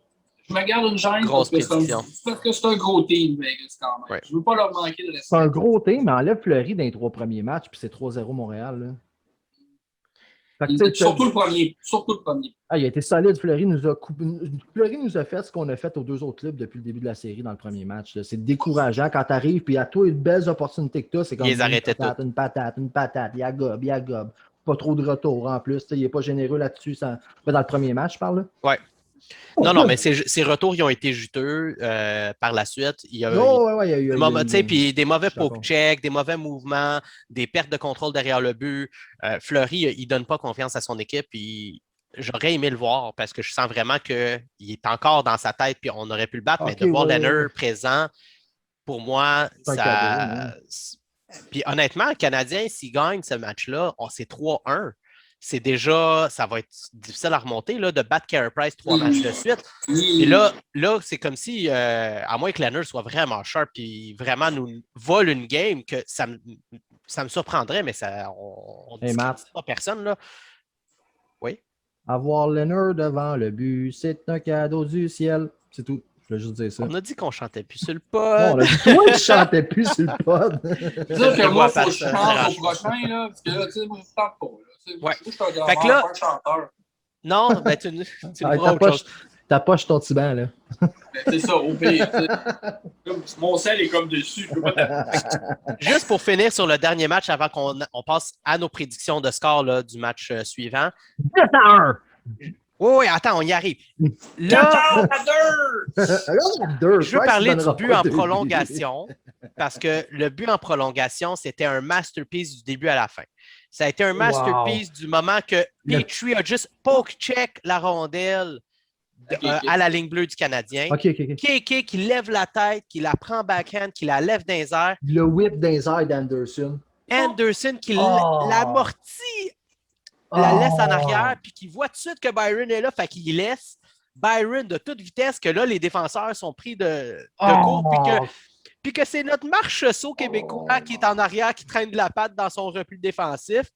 Je me garde une gêne Grosse parce prédiction. que c'est un gros team, Vegas, quand même. Ouais. Je ne veux pas leur manquer de respect. C'est un gros team, mais enlève Fleury dans les 3 premiers matchs, puis c'est 3-0 Montréal. Là. Fait que, tu sais, Surtout le premier. Ah, il a été solide. Fleury nous a fait ce qu'on a fait aux 2 autres clubs depuis le début de la série dans le premier match. Là. C'est décourageant quand tu arrives, puis à toi, une belle opportunité que tu as, c'est comme Ils arrêtaient une patate. Il y a gobe. Pas trop de retour en plus. Il n'est pas généreux là-dessus. Dans le premier match, je parle. Là. Ouais. Non, mais ces retours, ils ont été juteux par la suite. Il y a il y a eu puis des mauvais Je suis d'accord. poke checks, des mauvais mouvements, des pertes de contrôle derrière le but. Fleury, il ne donne pas confiance à son équipe. Puis j'aurais aimé le voir parce que je sens vraiment qu'il est encore dans sa tête puis on aurait pu le battre. Mais de voir Leonard présent, pour moi, C'est un cadeau, puis honnêtement, le Canadien, s'il gagne ce match-là, c'est 3-1. C'est déjà, ça va être difficile à remonter, là, de battre Carey Price 3 matchs de suite. Et là c'est comme si, à moins que Leonard soit vraiment sharp et vraiment nous vole une game, que ça me surprendrait, mais on Hey, dit Matt. pas personne. Là. Oui. Avoir Leonard devant le but, c'est un cadeau du ciel. C'est tout. Je voulais juste dire ça. On a dit qu'on chantait plus sur le Non, pod. on a dit, toi, tu chantais plus sur le pod. Dire que Je moi, vois il faut que je pas chante ça. au prochain, là, parce que là, tu sais, moi, je ne tente pas. Là. Ouais. Moi, je suis un Fait que là- pas un chanteur. Non, ben tu me Ah, vois autre chose. ta poche ton Tiban, là. Ben, c'est ça, au pire. Mon sel est comme dessus. Je peux pas Juste pour finir sur le dernier match avant qu'on passe à nos prédictions de score là, du match suivant. 2-1! Oui, attends, on y arrive. Là, je veux parler du but en prolongation parce que le but en prolongation, c'était un masterpiece du début à la fin. Ça a été un masterpiece du moment que Petrie a juste poke check la rondelle à la ligne bleue du Canadien. OK. Kéké qui lève la tête, qui la prend backhand, qui la lève dans les airs. Le whip dans les airs d'Anderson. Anderson qui l'amortit, la laisse en arrière, puis qui voit tout de suite que Byron est là, fait qu'il laisse Byron de toute vitesse, que là, les défenseurs sont pris de court, puis que c'est notre marche-saut québécois qui est en arrière, qui traîne de la patte dans son repli défensif.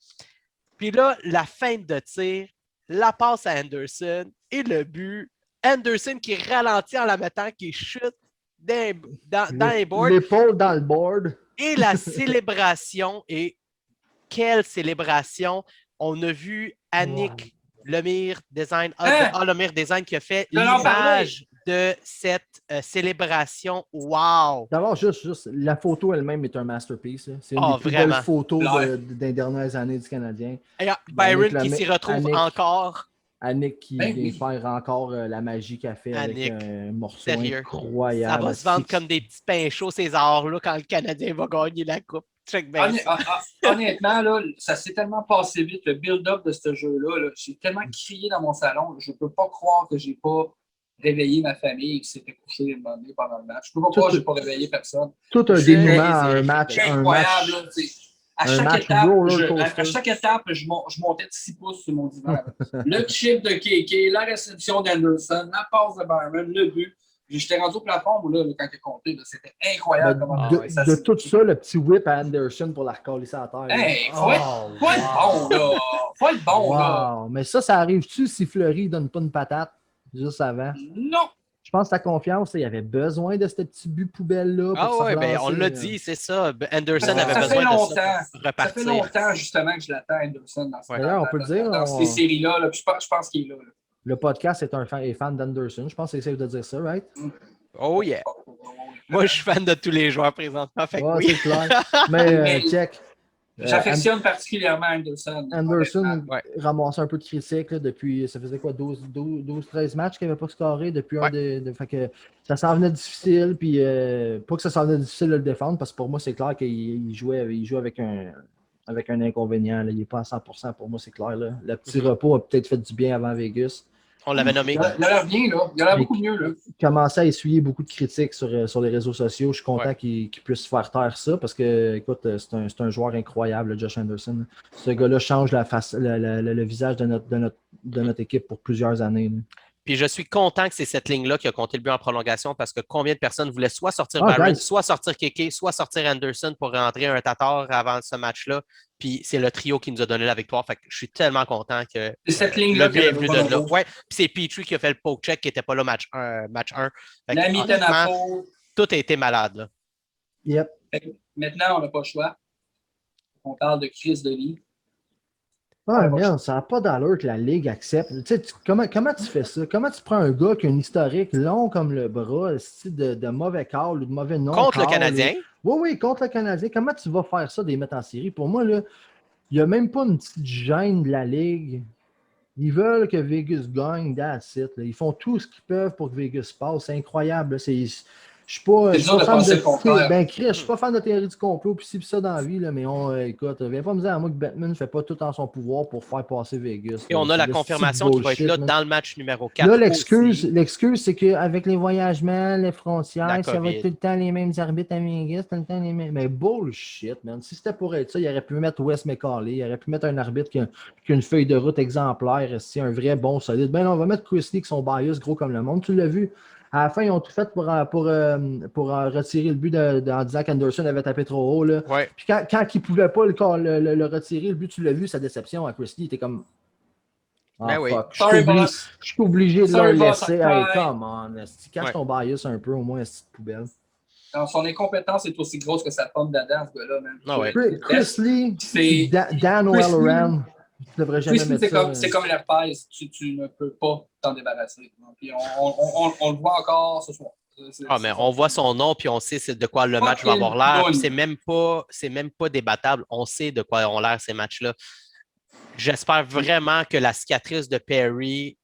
Puis là, la feinte de tir, la passe à Anderson et le but. Anderson qui ralentit en la mettant, qui chute dans les boards. L'épaule dans le board. Et la célébration, et quelle célébration! On a vu Annick Lemire Design, Lemire Design qui a fait l'image de cette célébration. Wow! D'abord, juste la photo elle-même est un masterpiece. Là. C'est une des plus belles photos des dernières années du Canadien. Et Byron qui s'y retrouve encore. Annick qui vient faire encore la magie qu'elle fait Annick, avec un morceau sérieux. incroyable. Ça va se vendre comme des petits pains chauds, ces arts-là, quand le Canadien va gagner la coupe. Honnêtement, là, ça s'est tellement passé vite, le build-up de ce jeu-là. Là, j'ai tellement crié dans mon salon, je ne peux pas croire que je n'ai pas réveillé ma famille qui s'était couchée le moment donné pendant le match. Je ne peux pas croire que je n'ai pas réveillé personne. Tout un dénouement à un match. C'est incroyable. Là, À Un chaque match étape, roller coaster. à chaque étape, je montais de 6 pouces sur mon divan. Le chip de KK, la réception d'Anderson, la passe de Byron, le but. J'étais rendu au plafond là, quand il a compté. Là. C'était incroyable comment De tout ça, le petit whip à Anderson pour la recoller ça à terre. Hey, faut être bon, là. Faut être bon, là. Wow. Mais ça arrive-tu si Fleury ne donne pas une patate juste avant? Non. Je pense que ta confiance, il y avait besoin de ce petit but poubelle-là. Ah ouais, ben on l'a dit, c'est ça. Anderson avait Ça fait besoin de ça longtemps. pour Ça repartir. fait longtemps, justement, que je l'attends, Anderson, D'ailleurs, on peut le dire. dans ces séries-là. Là, je pense qu'il est là. Le podcast est fan d'Anderson. Je pense que c'est safe de dire ça, right? Oh yeah. Moi, je suis fan de tous les joueurs présentement. Fait que Ouais, oui. c'est clair. Mais check. J'affectionne particulièrement Anderson. Anderson Ouais. ramassait un peu de critiques là, depuis, ça faisait quoi, 12-13 matchs qu'il n'avait pas scoré depuis un fait que ça s'en venait difficile, puis pas que ça s'en venait difficile de le défendre, parce que pour moi, c'est clair qu'il joue avec un inconvénient. Là. Il n'est pas à 100% pour moi, c'est clair. Là. Le petit repos a peut-être fait du bien avant Vegas. On l'avait nommé. Il a l'air bien, là. Il a l'air beaucoup mieux, là. Il commençait à essuyer beaucoup de critiques sur les réseaux sociaux. Je suis content qu'il puisse faire taire ça parce que, écoute, c'est un joueur incroyable, le Josh Anderson. Ce gars-là change le visage de notre équipe pour plusieurs années. Là. Puis je suis content que c'est cette ligne-là qui a compté le but en prolongation parce que combien de personnes voulaient soit sortir Byron, soit sortir Keke, soit sortir Anderson pour rentrer un Tatar avant ce match-là. Puis c'est le trio qui nous a donné la victoire. Fait que je suis tellement content que c'est cette ligne-là qui est venu de là. Ouais. Puis c'est Petrie qui a fait le poke check qui n'était pas là match 1. La mitaine tout a été malade. Là. Yep. Maintenant, on n'a pas le choix. On parle de crise de lit. Ah, merde, ça n'a pas d'allure que la Ligue accepte. Tu sais, comment tu fais ça? Comment tu prends un gars qui a un historique long comme le bras, de mauvais call ou de mauvais nom? Contre le Canadien? Oui, contre le Canadien. Comment tu vas faire ça, des mettre en série? Pour moi, là, il n'y a même pas une petite gêne de la Ligue. Ils veulent que Vegas gagne, that's it. Là. Ils font tout ce qu'ils peuvent pour que Vegas passe. C'est incroyable. Là. Je suis pas fan je suis pas fan de théorie du complot, puis ci, puis ça dans la vie, là, mais écoute, viens pas me dire à moi que Batman ne fait pas tout en son pouvoir pour faire passer Vegas. Et on a la confirmation qu'il va être là dans le match numéro 4. Là, l'excuse, c'est qu'avec les voyagements, les frontières, ça va être tout le temps les mêmes arbitres à Vegas, tout le temps les mêmes. Mais bullshit, man. Si c'était pour être ça, il aurait pu mettre Wes McCauley, il aurait pu mettre un arbitre qui a une feuille de route exemplaire, c'est un vrai bon solide. Ben non, on va mettre Chris Lee qui sont bias gros comme le monde, tu l'as vu. À la fin, ils ont tout fait pour retirer le but en disant qu'Anderson avait tapé trop haut. Là. Ouais. Puis quand ils ne pouvaient pas le retirer, le but, tu l'as vu, sa déception à Chris Lee, il était comme. Fuck. Je suis obligé de le laisser. Hey, come on. Cache ton bias un peu, au moins, cette poubelle. Alors, son incompétence est aussi grosse que sa pomme d'Adam, ce gars-là. Même. Chris Lee, Dan O'Halloran. Tu devrais jamais mettre ça. C'est comme l'herpès, tu ne peux pas t'en débarrasser. Puis on le voit encore ce soir. Mais on voit son nom, puis on sait de quoi le match va avoir l'air. C'est même pas débattable. On sait de quoi ont l'air ces matchs-là. J'espère vraiment que la cicatrice de Perry,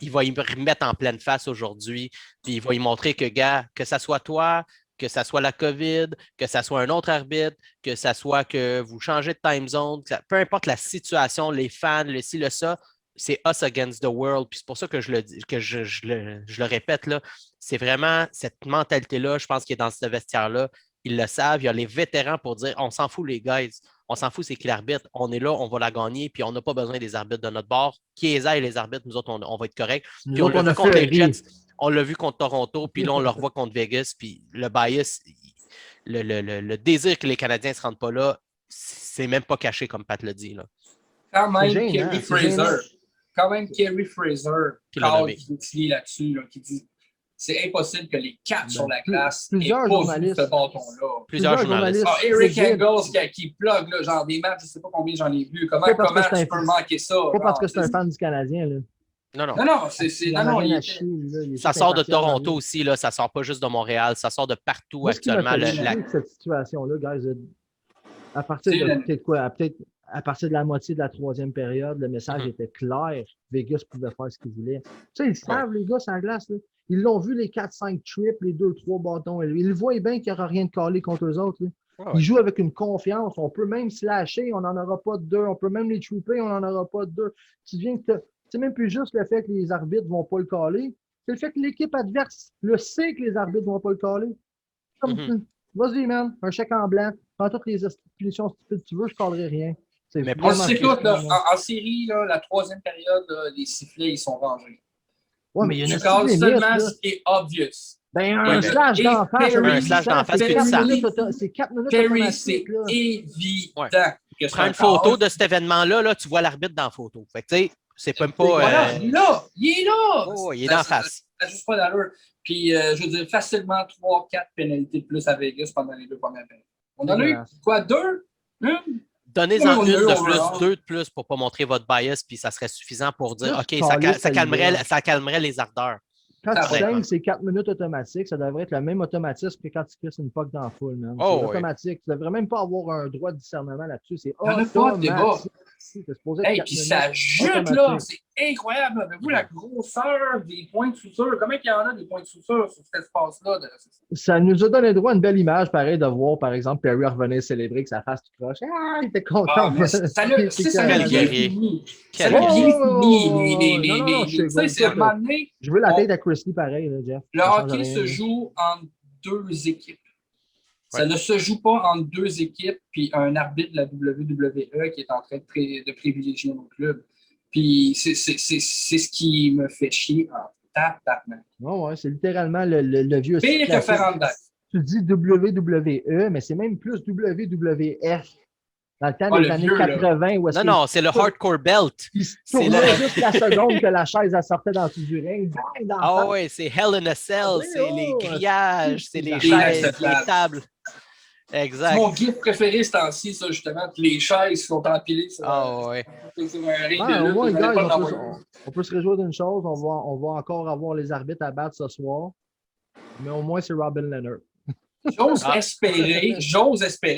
il va y remettre en pleine face aujourd'hui, puis il va y montrer que, gars, que ça soit toi, que ça soit la COVID, que ça soit un autre arbitre, que ça soit que vous changez de time zone, peu importe la situation, les fans, le ci, le ça, c'est us against the world. Puis c'est pour ça que je le répète, là, c'est vraiment cette mentalité-là, je pense, qui est dans ce vestiaire-là. Ils le savent, il y a les vétérans pour dire on s'en fout, les guys. On s'en fout, c'est qui l'arbitre. On est là, on va la gagner, puis on n'a pas besoin des arbitres de notre bord. Qui les aille, les arbitres, nous autres, on va être corrects. Puis on l'a vu contre les Jets, on l'a vu contre Toronto, puis là, on le revoit contre Vegas, puis le bias, le désir que les Canadiens ne se rendent pas là, c'est même pas caché, comme Pat l'a dit. Là. Quand même, Kerry Fraser, qui dit là-dessus, là, qui dit c'est impossible que les 4 sur la glace aient pas vu ce bâton-là. Plusieurs journalistes. Eric Engels qui plug là, genre des matchs, je ne sais pas combien j'en ai vu. Comment tu peux manquer ça? Pas parce que c'est un fan du Canadien. Là. Non. Ça sort de Toronto aussi, là. Ça sort pas juste de Montréal, ça sort de partout actuellement. Cette situation-là, guys, à partir de peut-être quoi? À partir de la moitié de la 3e période, le message était clair. Vegas pouvait faire ce qu'il voulait. Tu sais, ils savent, les gars, sur la glace. Là. Ils l'ont vu, les 4-5 trips, les 2-3 bâtons. Ils voient bien qu'il n'y aura rien de calé contre eux autres. Ils jouent avec une confiance. On peut même slasher, on n'en aura pas de 2. On peut même les tripper, on n'en aura pas de 2. C'est même plus juste le fait que les arbitres ne vont pas le caler. C'est le fait que l'équipe adverse le sait que les arbitres ne vont pas le caler. Vas-y, man, un chèque en blanc. prends toutes les punitions stupides que tu veux, je ne callerai rien. C'est Mais On vraiment sait stupide, tout, là, là. en série, là, la troisième période, là, les sifflets, ils sont rangés. Ouais, mais il y a Tu une calls limite, seulement là. ce qui est obvious. Ben, un Ouais, mais- slash Et d'en face, Perry- Un slash d'en face, c'est puis 4 ça. minutes, c'est 4 minutes Perry, c'est automatiques, là. évident Ouais. que c'est Prends un une photo call. de cet événement-là, là, tu vois l'arbitre dans la photo. Fait que, tu sais, c'est même pas. Voilà, il est là! Il est là! Oh, il est d'en face. Ça n'a juste pas d'allure. Puis, je veux dire, facilement 3-4 pénalités de plus à Vegas pendant les 2 premières périodes. On en a eu, Dégueulasse. quoi, 2? Une? Donnez-en Ouais, une on a eu de plus, overall. 2 de plus pour pas montrer votre bias, puis ça serait suffisant pour dire, Juste OK, caler, ça calmerait, ça ça calmerait les ardeurs. Quand Ah, tu ouais. saignes, c'est 4 minutes automatique. Ça devrait être le même automatisme que quand tu crisses une puck dans la foule, man. Oh, C'est oui. automatique. Tu devrais même pas avoir un droit de discernement là-dessus. C'est Il y en a pas de débat. automatique. T'es supposé être Hey, 4 puis minutes ça jute, là! automatique. C'est incroyable! Avez-vous la grosseur des points de suture? Comment il y en a des points de suture sur cet espace-là? Ça nous a donné droit à une belle image, pareil, de voir, par exemple, Perry revenir célébrer que sa face tout croche. Ah, il était content. Ah, mais ça l'a C'est ça l'a Quel bien guerrier. fini. Ça Quel l'a bien guerrier. fini. Non, non, je sais, Tu sais, c'est à un moment donné, Je veux la tête à Christy, pareil, là, Jeff. le Ça change hockey rien, se là. joue entre 2 équipes. Ça Ouais. ne se joue pas entre 2 équipes puis un arbitre de la WWE qui est en train de privilégier nos clubs. Puis c'est ce qui me fait chier en tabarnak. Ouais, c'est littéralement le vieux Pire que classique. Ferranda. Tu dis WWE, mais c'est même plus WWF. Dans le temps Ah, des le années vieux, là. 80, où est-ce Non, qu'il non, c'est le hardcore belt. il se c'est tournait la- juste la seconde que la chaise elle sortait dans le dessous du ring. Bang, dans la Ah face. ouais, c'est Hell in a Cell, Ah oui, c'est les oh, grillages, c'est les c'est chaises, inacceptable. les tables. Exact. C'est mon gif préféré ce temps-ci, ça, justement. Puis les chaises sont empilées sur, Ah ouais. sur un ring Ah, de au lutte. moins, Vous allez guys, pas on peut, l'envoyer. on peut se réjouir d'une chose, on va encore avoir les arbitres à battre ce soir. Mais au moins, c'est Robin Leonard. J'ose Ah. espérer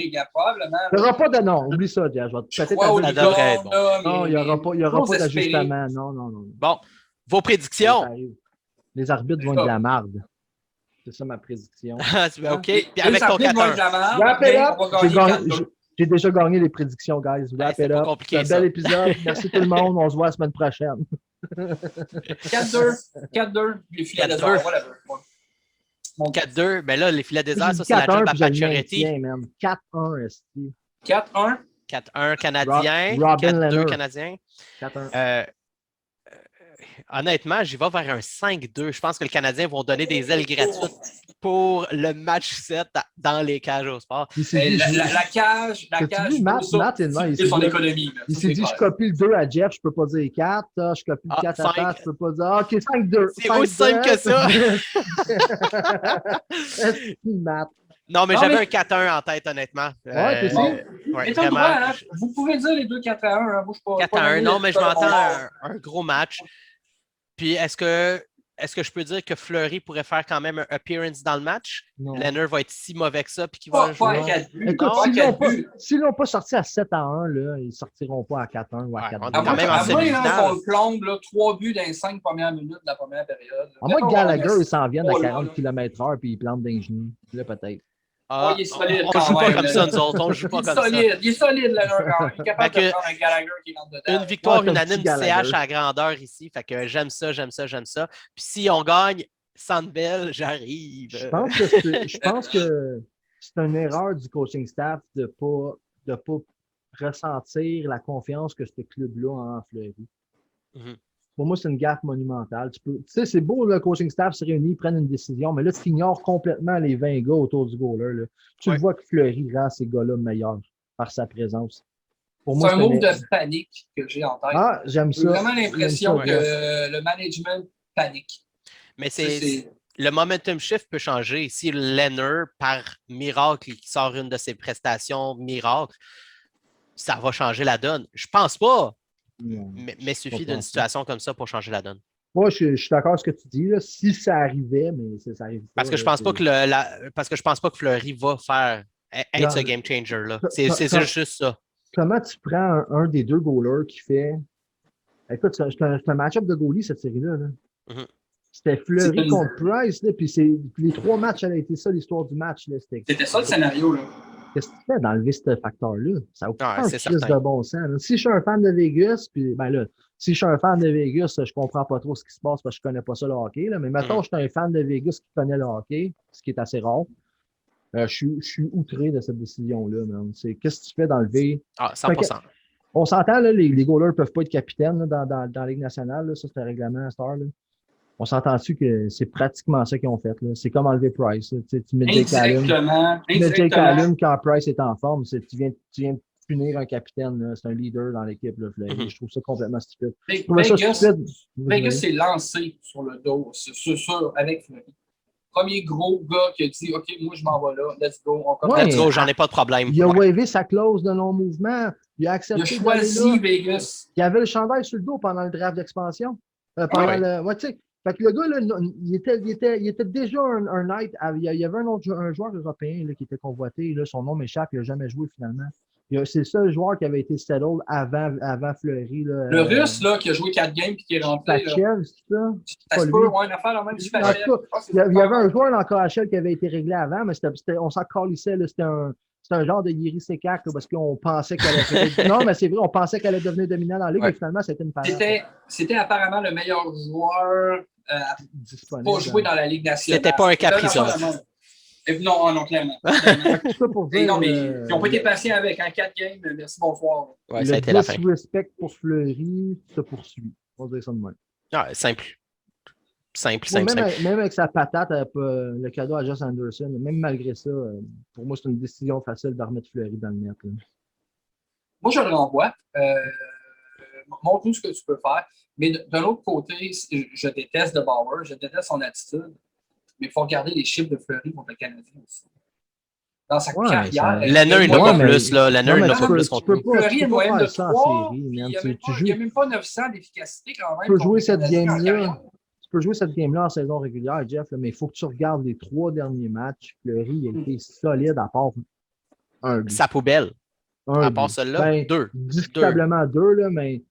qu'il y a probablement. Il n'y aura pas de nom, oublie ça, Jeff. Je vais Je peut-être crois au Ça licorne, devrait être bon. là, Non, il n'y aura pas, j'ose espérer. d'ajustement. Non, non, non. Bon, vos Ça prédictions. arrive. Les arbitres vont être de la marde. C'est ça ma prédiction. OK. Puis Les avec ton arbitres vont être 4-1. de la merde, Wrap mais it up. on va J'ai gagner gagné- 4-2. J'ai déjà gagné les prédictions, guys. Wrap c'est it pas up. compliqué, C'est un bel ça. épisode. Merci tout le monde. On se voit la semaine prochaine. 4-2. 4-2. Les filets de 4-2. zone, whatever. Mon 4-2, ben là, les filets des airs, J'ai ça, dit c'est la 4-1, job à puis je le Pacioretty. maintiens, man. 4-1, esti. 4-1. 4-1 canadien, Robin 4-2 Leonard. canadien. 4-1. Honnêtement, j'y vais vers un 5-2. Je pense que les Canadiens vont donner des ailes gratuites pour le match 7 dans les cages au sport. Il s'est dit, La cage, T'as-tu vu Matt, c'est il s'est son dit- économie. là. il Ça, s'est c'est dit, clair. je copie le 2 à Jeff, je peux pas dire 4. Je copie le Ah, 4 à 5. Pat, je peux pas dire. Ah, OK, 5-2. C'est aussi simple que ça. Esti, Matt. Non, mais Non, j'avais mais- un 4-1 en tête, honnêtement. Ouais, t'es sûr? ouais, Mais t'as le droit, vraiment. hein? Vous pouvez dire les deux 4-1. Hein? Moi, je suis pas. 4-1, non, mais je m'entends m'entends. un gros match. Puis, est-ce que je peux dire que Fleury pourrait faire quand même un appearance dans le match? Non. Leonard va être si mauvais que ça, puis qu'il Pas va pas à jouer. 4 buts. Écoute, Pas à s'ils 4 buts. l'ont pas sorti à 7-1, là, ils sortiront pas à 4-1 ou à Ouais, 4-2. on est À quand moins même en à moins, semi-finale. là, qu'on le plombe, là, 3 buts dans les 5 premières minutes de la première période. À moins que Gallagher, il s'en vienne à Oh là 40 là. km/h puis il plante d'un genou. Là, peut-être. Ah, il est solide on quand joue pas même, comme là. ça, nous autres. On joue pas Il comme est ça. solide, il est solide, Leonard, quand même. Il est capable Fait que de prendre un Gallagher qui rentre dedans. Une victoire Ouais, t'as le unanime petit du Gallagher. CH à grandeur ici. Fait que j'aime ça. Puis si on gagne, Sandbell, j'arrive. Je pense que c'est une erreur du coaching staff de pas ressentir la confiance que ce club-là a en Fleury. Mhm. Pour moi, c'est une gaffe monumentale. Tu sais, c'est beau, le coaching staff se réunit, ils prennent une décision, mais là, tu ignores complètement les 20 gars autour du goaler. Là. Tu Ouais. vois que Fleury rend ces gars-là meilleurs par sa présence. Pour C'est moi, un une- move de panique que j'ai en tête. Ah, j'aime J'ai ça. vraiment l'impression J'aime ça, que le management panique. Mais C'est- le momentum shift peut changer. Si Leonard, par miracle, il sort une de ses prestations miracle, ça va changer la donne. Je pense pas, Non. mais suffit Pas d'une pensé. situation comme ça pour changer la donne. Moi, je suis d'accord avec ce que tu dis. Là. Si ça arrivait, mais ça arrive pas. Parce que je là, pense pas parce que je pense pas que Fleury va être ce Non. game changer là. Ça- C'est ça- juste ça. Comment tu prends un des deux goalers qui fait. Écoute, c'est un match-up de goalie, cette série-là. Là. Mhm. C'était Fleury C'est une- contre Price, là, puis les 3 matchs, ça a été ça, l'histoire du match. Là. C'était ça le scénario. Là. Qu'est-ce que tu fais d'enlever ce facteur-là? Ça n'a aucun Ouais, c'est crise certain. de bon sens. Là. Si je suis un fan de Vegas, puis ben là, si je suis un fan de Vegas, je comprends pas trop ce qui se passe parce que je connais pas ça le hockey. Là, mais mettons, je suis un fan de Vegas qui connaît le hockey, ce qui est assez rare. Je suis outré de cette décision-là, man. Qu'est-ce que tu fais d'enlever? Ah, 100%. On s'entend, là, les goalers ne peuvent pas être capitaines là, dans la Ligue nationale. Là, ça, c'est un règlement à Star. Là. On s'entend-tu que c'est pratiquement ça qu'ils ont fait. Là. C'est comme enlever Price. Là. Tu mets Jake Allen quand Price est en forme. Tu viens de punir un capitaine. Là. C'est un leader dans l'équipe. Là, Je trouve ça complètement stupide. Vegas s'est lancé sur le dos, c'est sûr, avec Fleury. Premier gros gars qui a dit « OK, moi, je m'en vais là. Let's go. On commence. Let's go, j'en ai pas de problème. Il a wavé sa clause de non-mouvement. Il a accepté. Il a choisi Vegas. Il avait le chandail sur le dos pendant le draft d'expansion. Fait que le gars, là, il était déjà un night. Il y avait un joueur européen là, qui était convoité. Là, son nom m'échappe. Il n'a jamais joué finalement. C'est le seul joueur qui avait été settled avant Fleury. Là, le Russe là, qui a joué 4 games et qui est rentré. Pachev, c'est ça? Ça se peut, une affaire la même du Pachev. Il y avait un joueur dans le KHL qui avait été réglé avant, mais on s'en calissait. C'était un genre de Yiri Sekak parce qu'on pensait qu'elle allait. Non, mais c'est vrai, on pensait qu'elle allait devenir dominante dans la Ligue, mais finalement, c'était une parade. C'était apparemment le meilleur joueur pour jouer dans la Ligue nationale. C'était pas un Kaprizov. Non, clairement. Non, mais ils n'ont pas été patients avec un 4 games. Merci, bonsoir. Ouais, ça a été la fin. Le disrespect pour Fleury se poursuit. On va dire ça de même. Ah, simple. Même avec sa patate, le cadeau à Josh Anderson, même malgré ça, pour moi, c'est une décision facile de remettre Fleury dans le net. Là. Moi, je le renvoie. Montre-nous ce que tu peux faire. Mais d'un autre côté, je déteste De Bauer, je déteste son attitude. Mais il faut regarder les chiffres de Fleury contre le Canadien aussi. Dans sa carrière. Lanner, il n'a pas plus. Lanner, il n'a pas plus contre lui. Fleury a une moyenne de 3. Il n'y a même pas 900 d'efficacité quand même. Tu peux jouer cette game-là. Tu peux jouer cette game-là en saison régulière, Jeff, là, mais il faut que tu regardes les 3 derniers matchs. Fleury a été solide à part un but. Sa poubelle. À part celle-là, 2. Discutablement 2, là, mais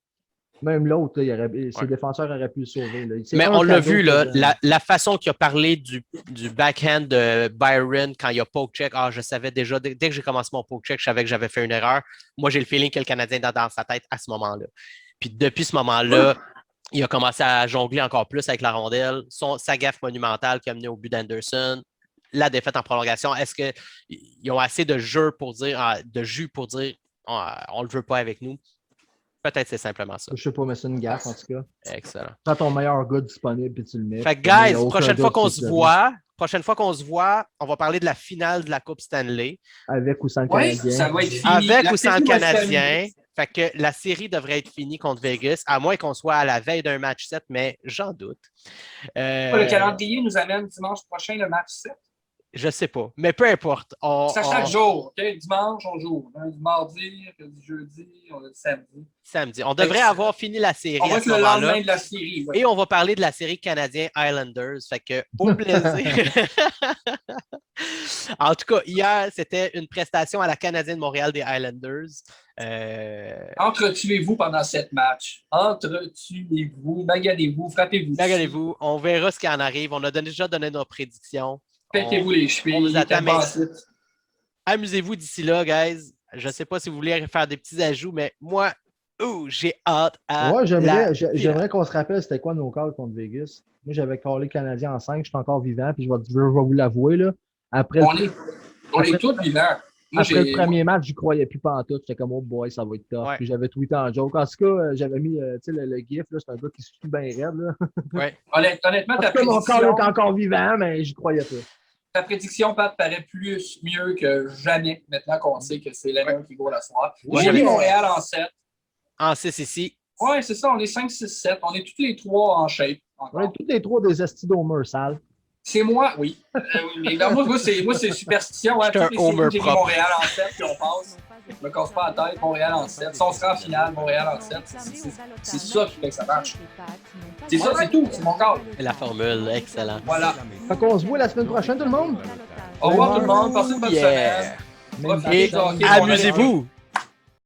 même l'autre, ses défenseurs auraient pu le sauver. Là. Mais on l'a vu, là, la façon qu'il a parlé du backhand de Byron quand il a poke-check, je savais déjà, dès que j'ai commencé mon poke-check, je savais que j'avais fait une erreur. Moi, j'ai le feeling que le Canadien est dans sa tête à ce moment-là. Puis depuis ce moment-là, il a commencé à jongler encore plus avec la rondelle. Sa gaffe monumentale qui a mené au but d'Anderson. La défaite en prolongation. Est-ce qu'ils ont assez de jus pour dire on ne le veut pas avec nous? Peut-être c'est simplement ça. Je sais pas, mais c'est une gaffe en tout cas. Excellent. Prends ton meilleur gars disponible et tu le mets. Fait que, guys, prochaine fois qu'on se voit, on va parler de la finale de la Coupe Stanley. Avec ou sans le Canadien. Ça va être fini. Avec ou sans le Canadien. Fait que la série devrait être finie contre Vegas, à moins qu'on soit à la veille d'un match 7, mais j'en doute. Le calendrier nous amène dimanche prochain le match 7. Je sais pas, mais peu importe. C'est à chaque jour. Okay? Dimanche, on joue. Du mardi, du jeudi, samedi. Samedi. On devrait avoir fini la série. On va être le lendemain de la série. Ouais. Et on va parler de la série canadien Islanders. Fait que, au plaisir. En tout cas, hier, c'était une prestation à la Canadienne de Montréal des Islanders. Entretuez-vous pendant 7 matchs. Entretuez-vous, bagadez-vous, frappez-vous. Bagadez-vous. On verra ce qui en arrive. On a déjà donné nos prédictions. Pétez-vous les chevilles. On nous attend. Amusez-vous d'ici là, guys. Je ne sais pas si vous voulez faire des petits ajouts, mais moi, j'ai hâte à. Moi, j'aimerais qu'on se rappelle c'était quoi nos calls contre Vegas. Moi, j'avais callé Canadien en 5, je suis encore vivant, puis je vais vous l'avouer. Là. On est tous vivants. Après le premier match, je croyais plus pantoute. J'étais comme, oh boy, ça va être tough. Ouais. Puis j'avais tweeté en joke. En tout cas, j'avais mis le GIF. C'est un gars qui se fout bien raide. Là. Ouais. Honnêtement, ta mon prédiction... corps est encore vivant, mais j'y croyais pas. Ta prédiction, Pat, paraît mieux que jamais, maintenant qu'on sait que c'est l'année qui va la soir. J'ai mis Montréal en 7. En 6 ici. Oui, c'est ça. On est 5, 6, 7. On est tous les 3 en shape. On est tous les 3 des estis d'Homer sales. C'est moi, oui. Mais moi, c'est superstition. Hein. J'ai mis Montréal en 7, puis on passe. Je me casse pas la tête. Montréal en 7. Si on sera en finale, Montréal en 7, c'est ça qui fait que ça marche. C'est ça, c'est tout. C'est mon corps. La formule, excellent. Voilà. Fait qu'on se voit la semaine prochaine, tout le monde. Au revoir, tout le monde. Passez une bonne semaine. Et amusez-vous.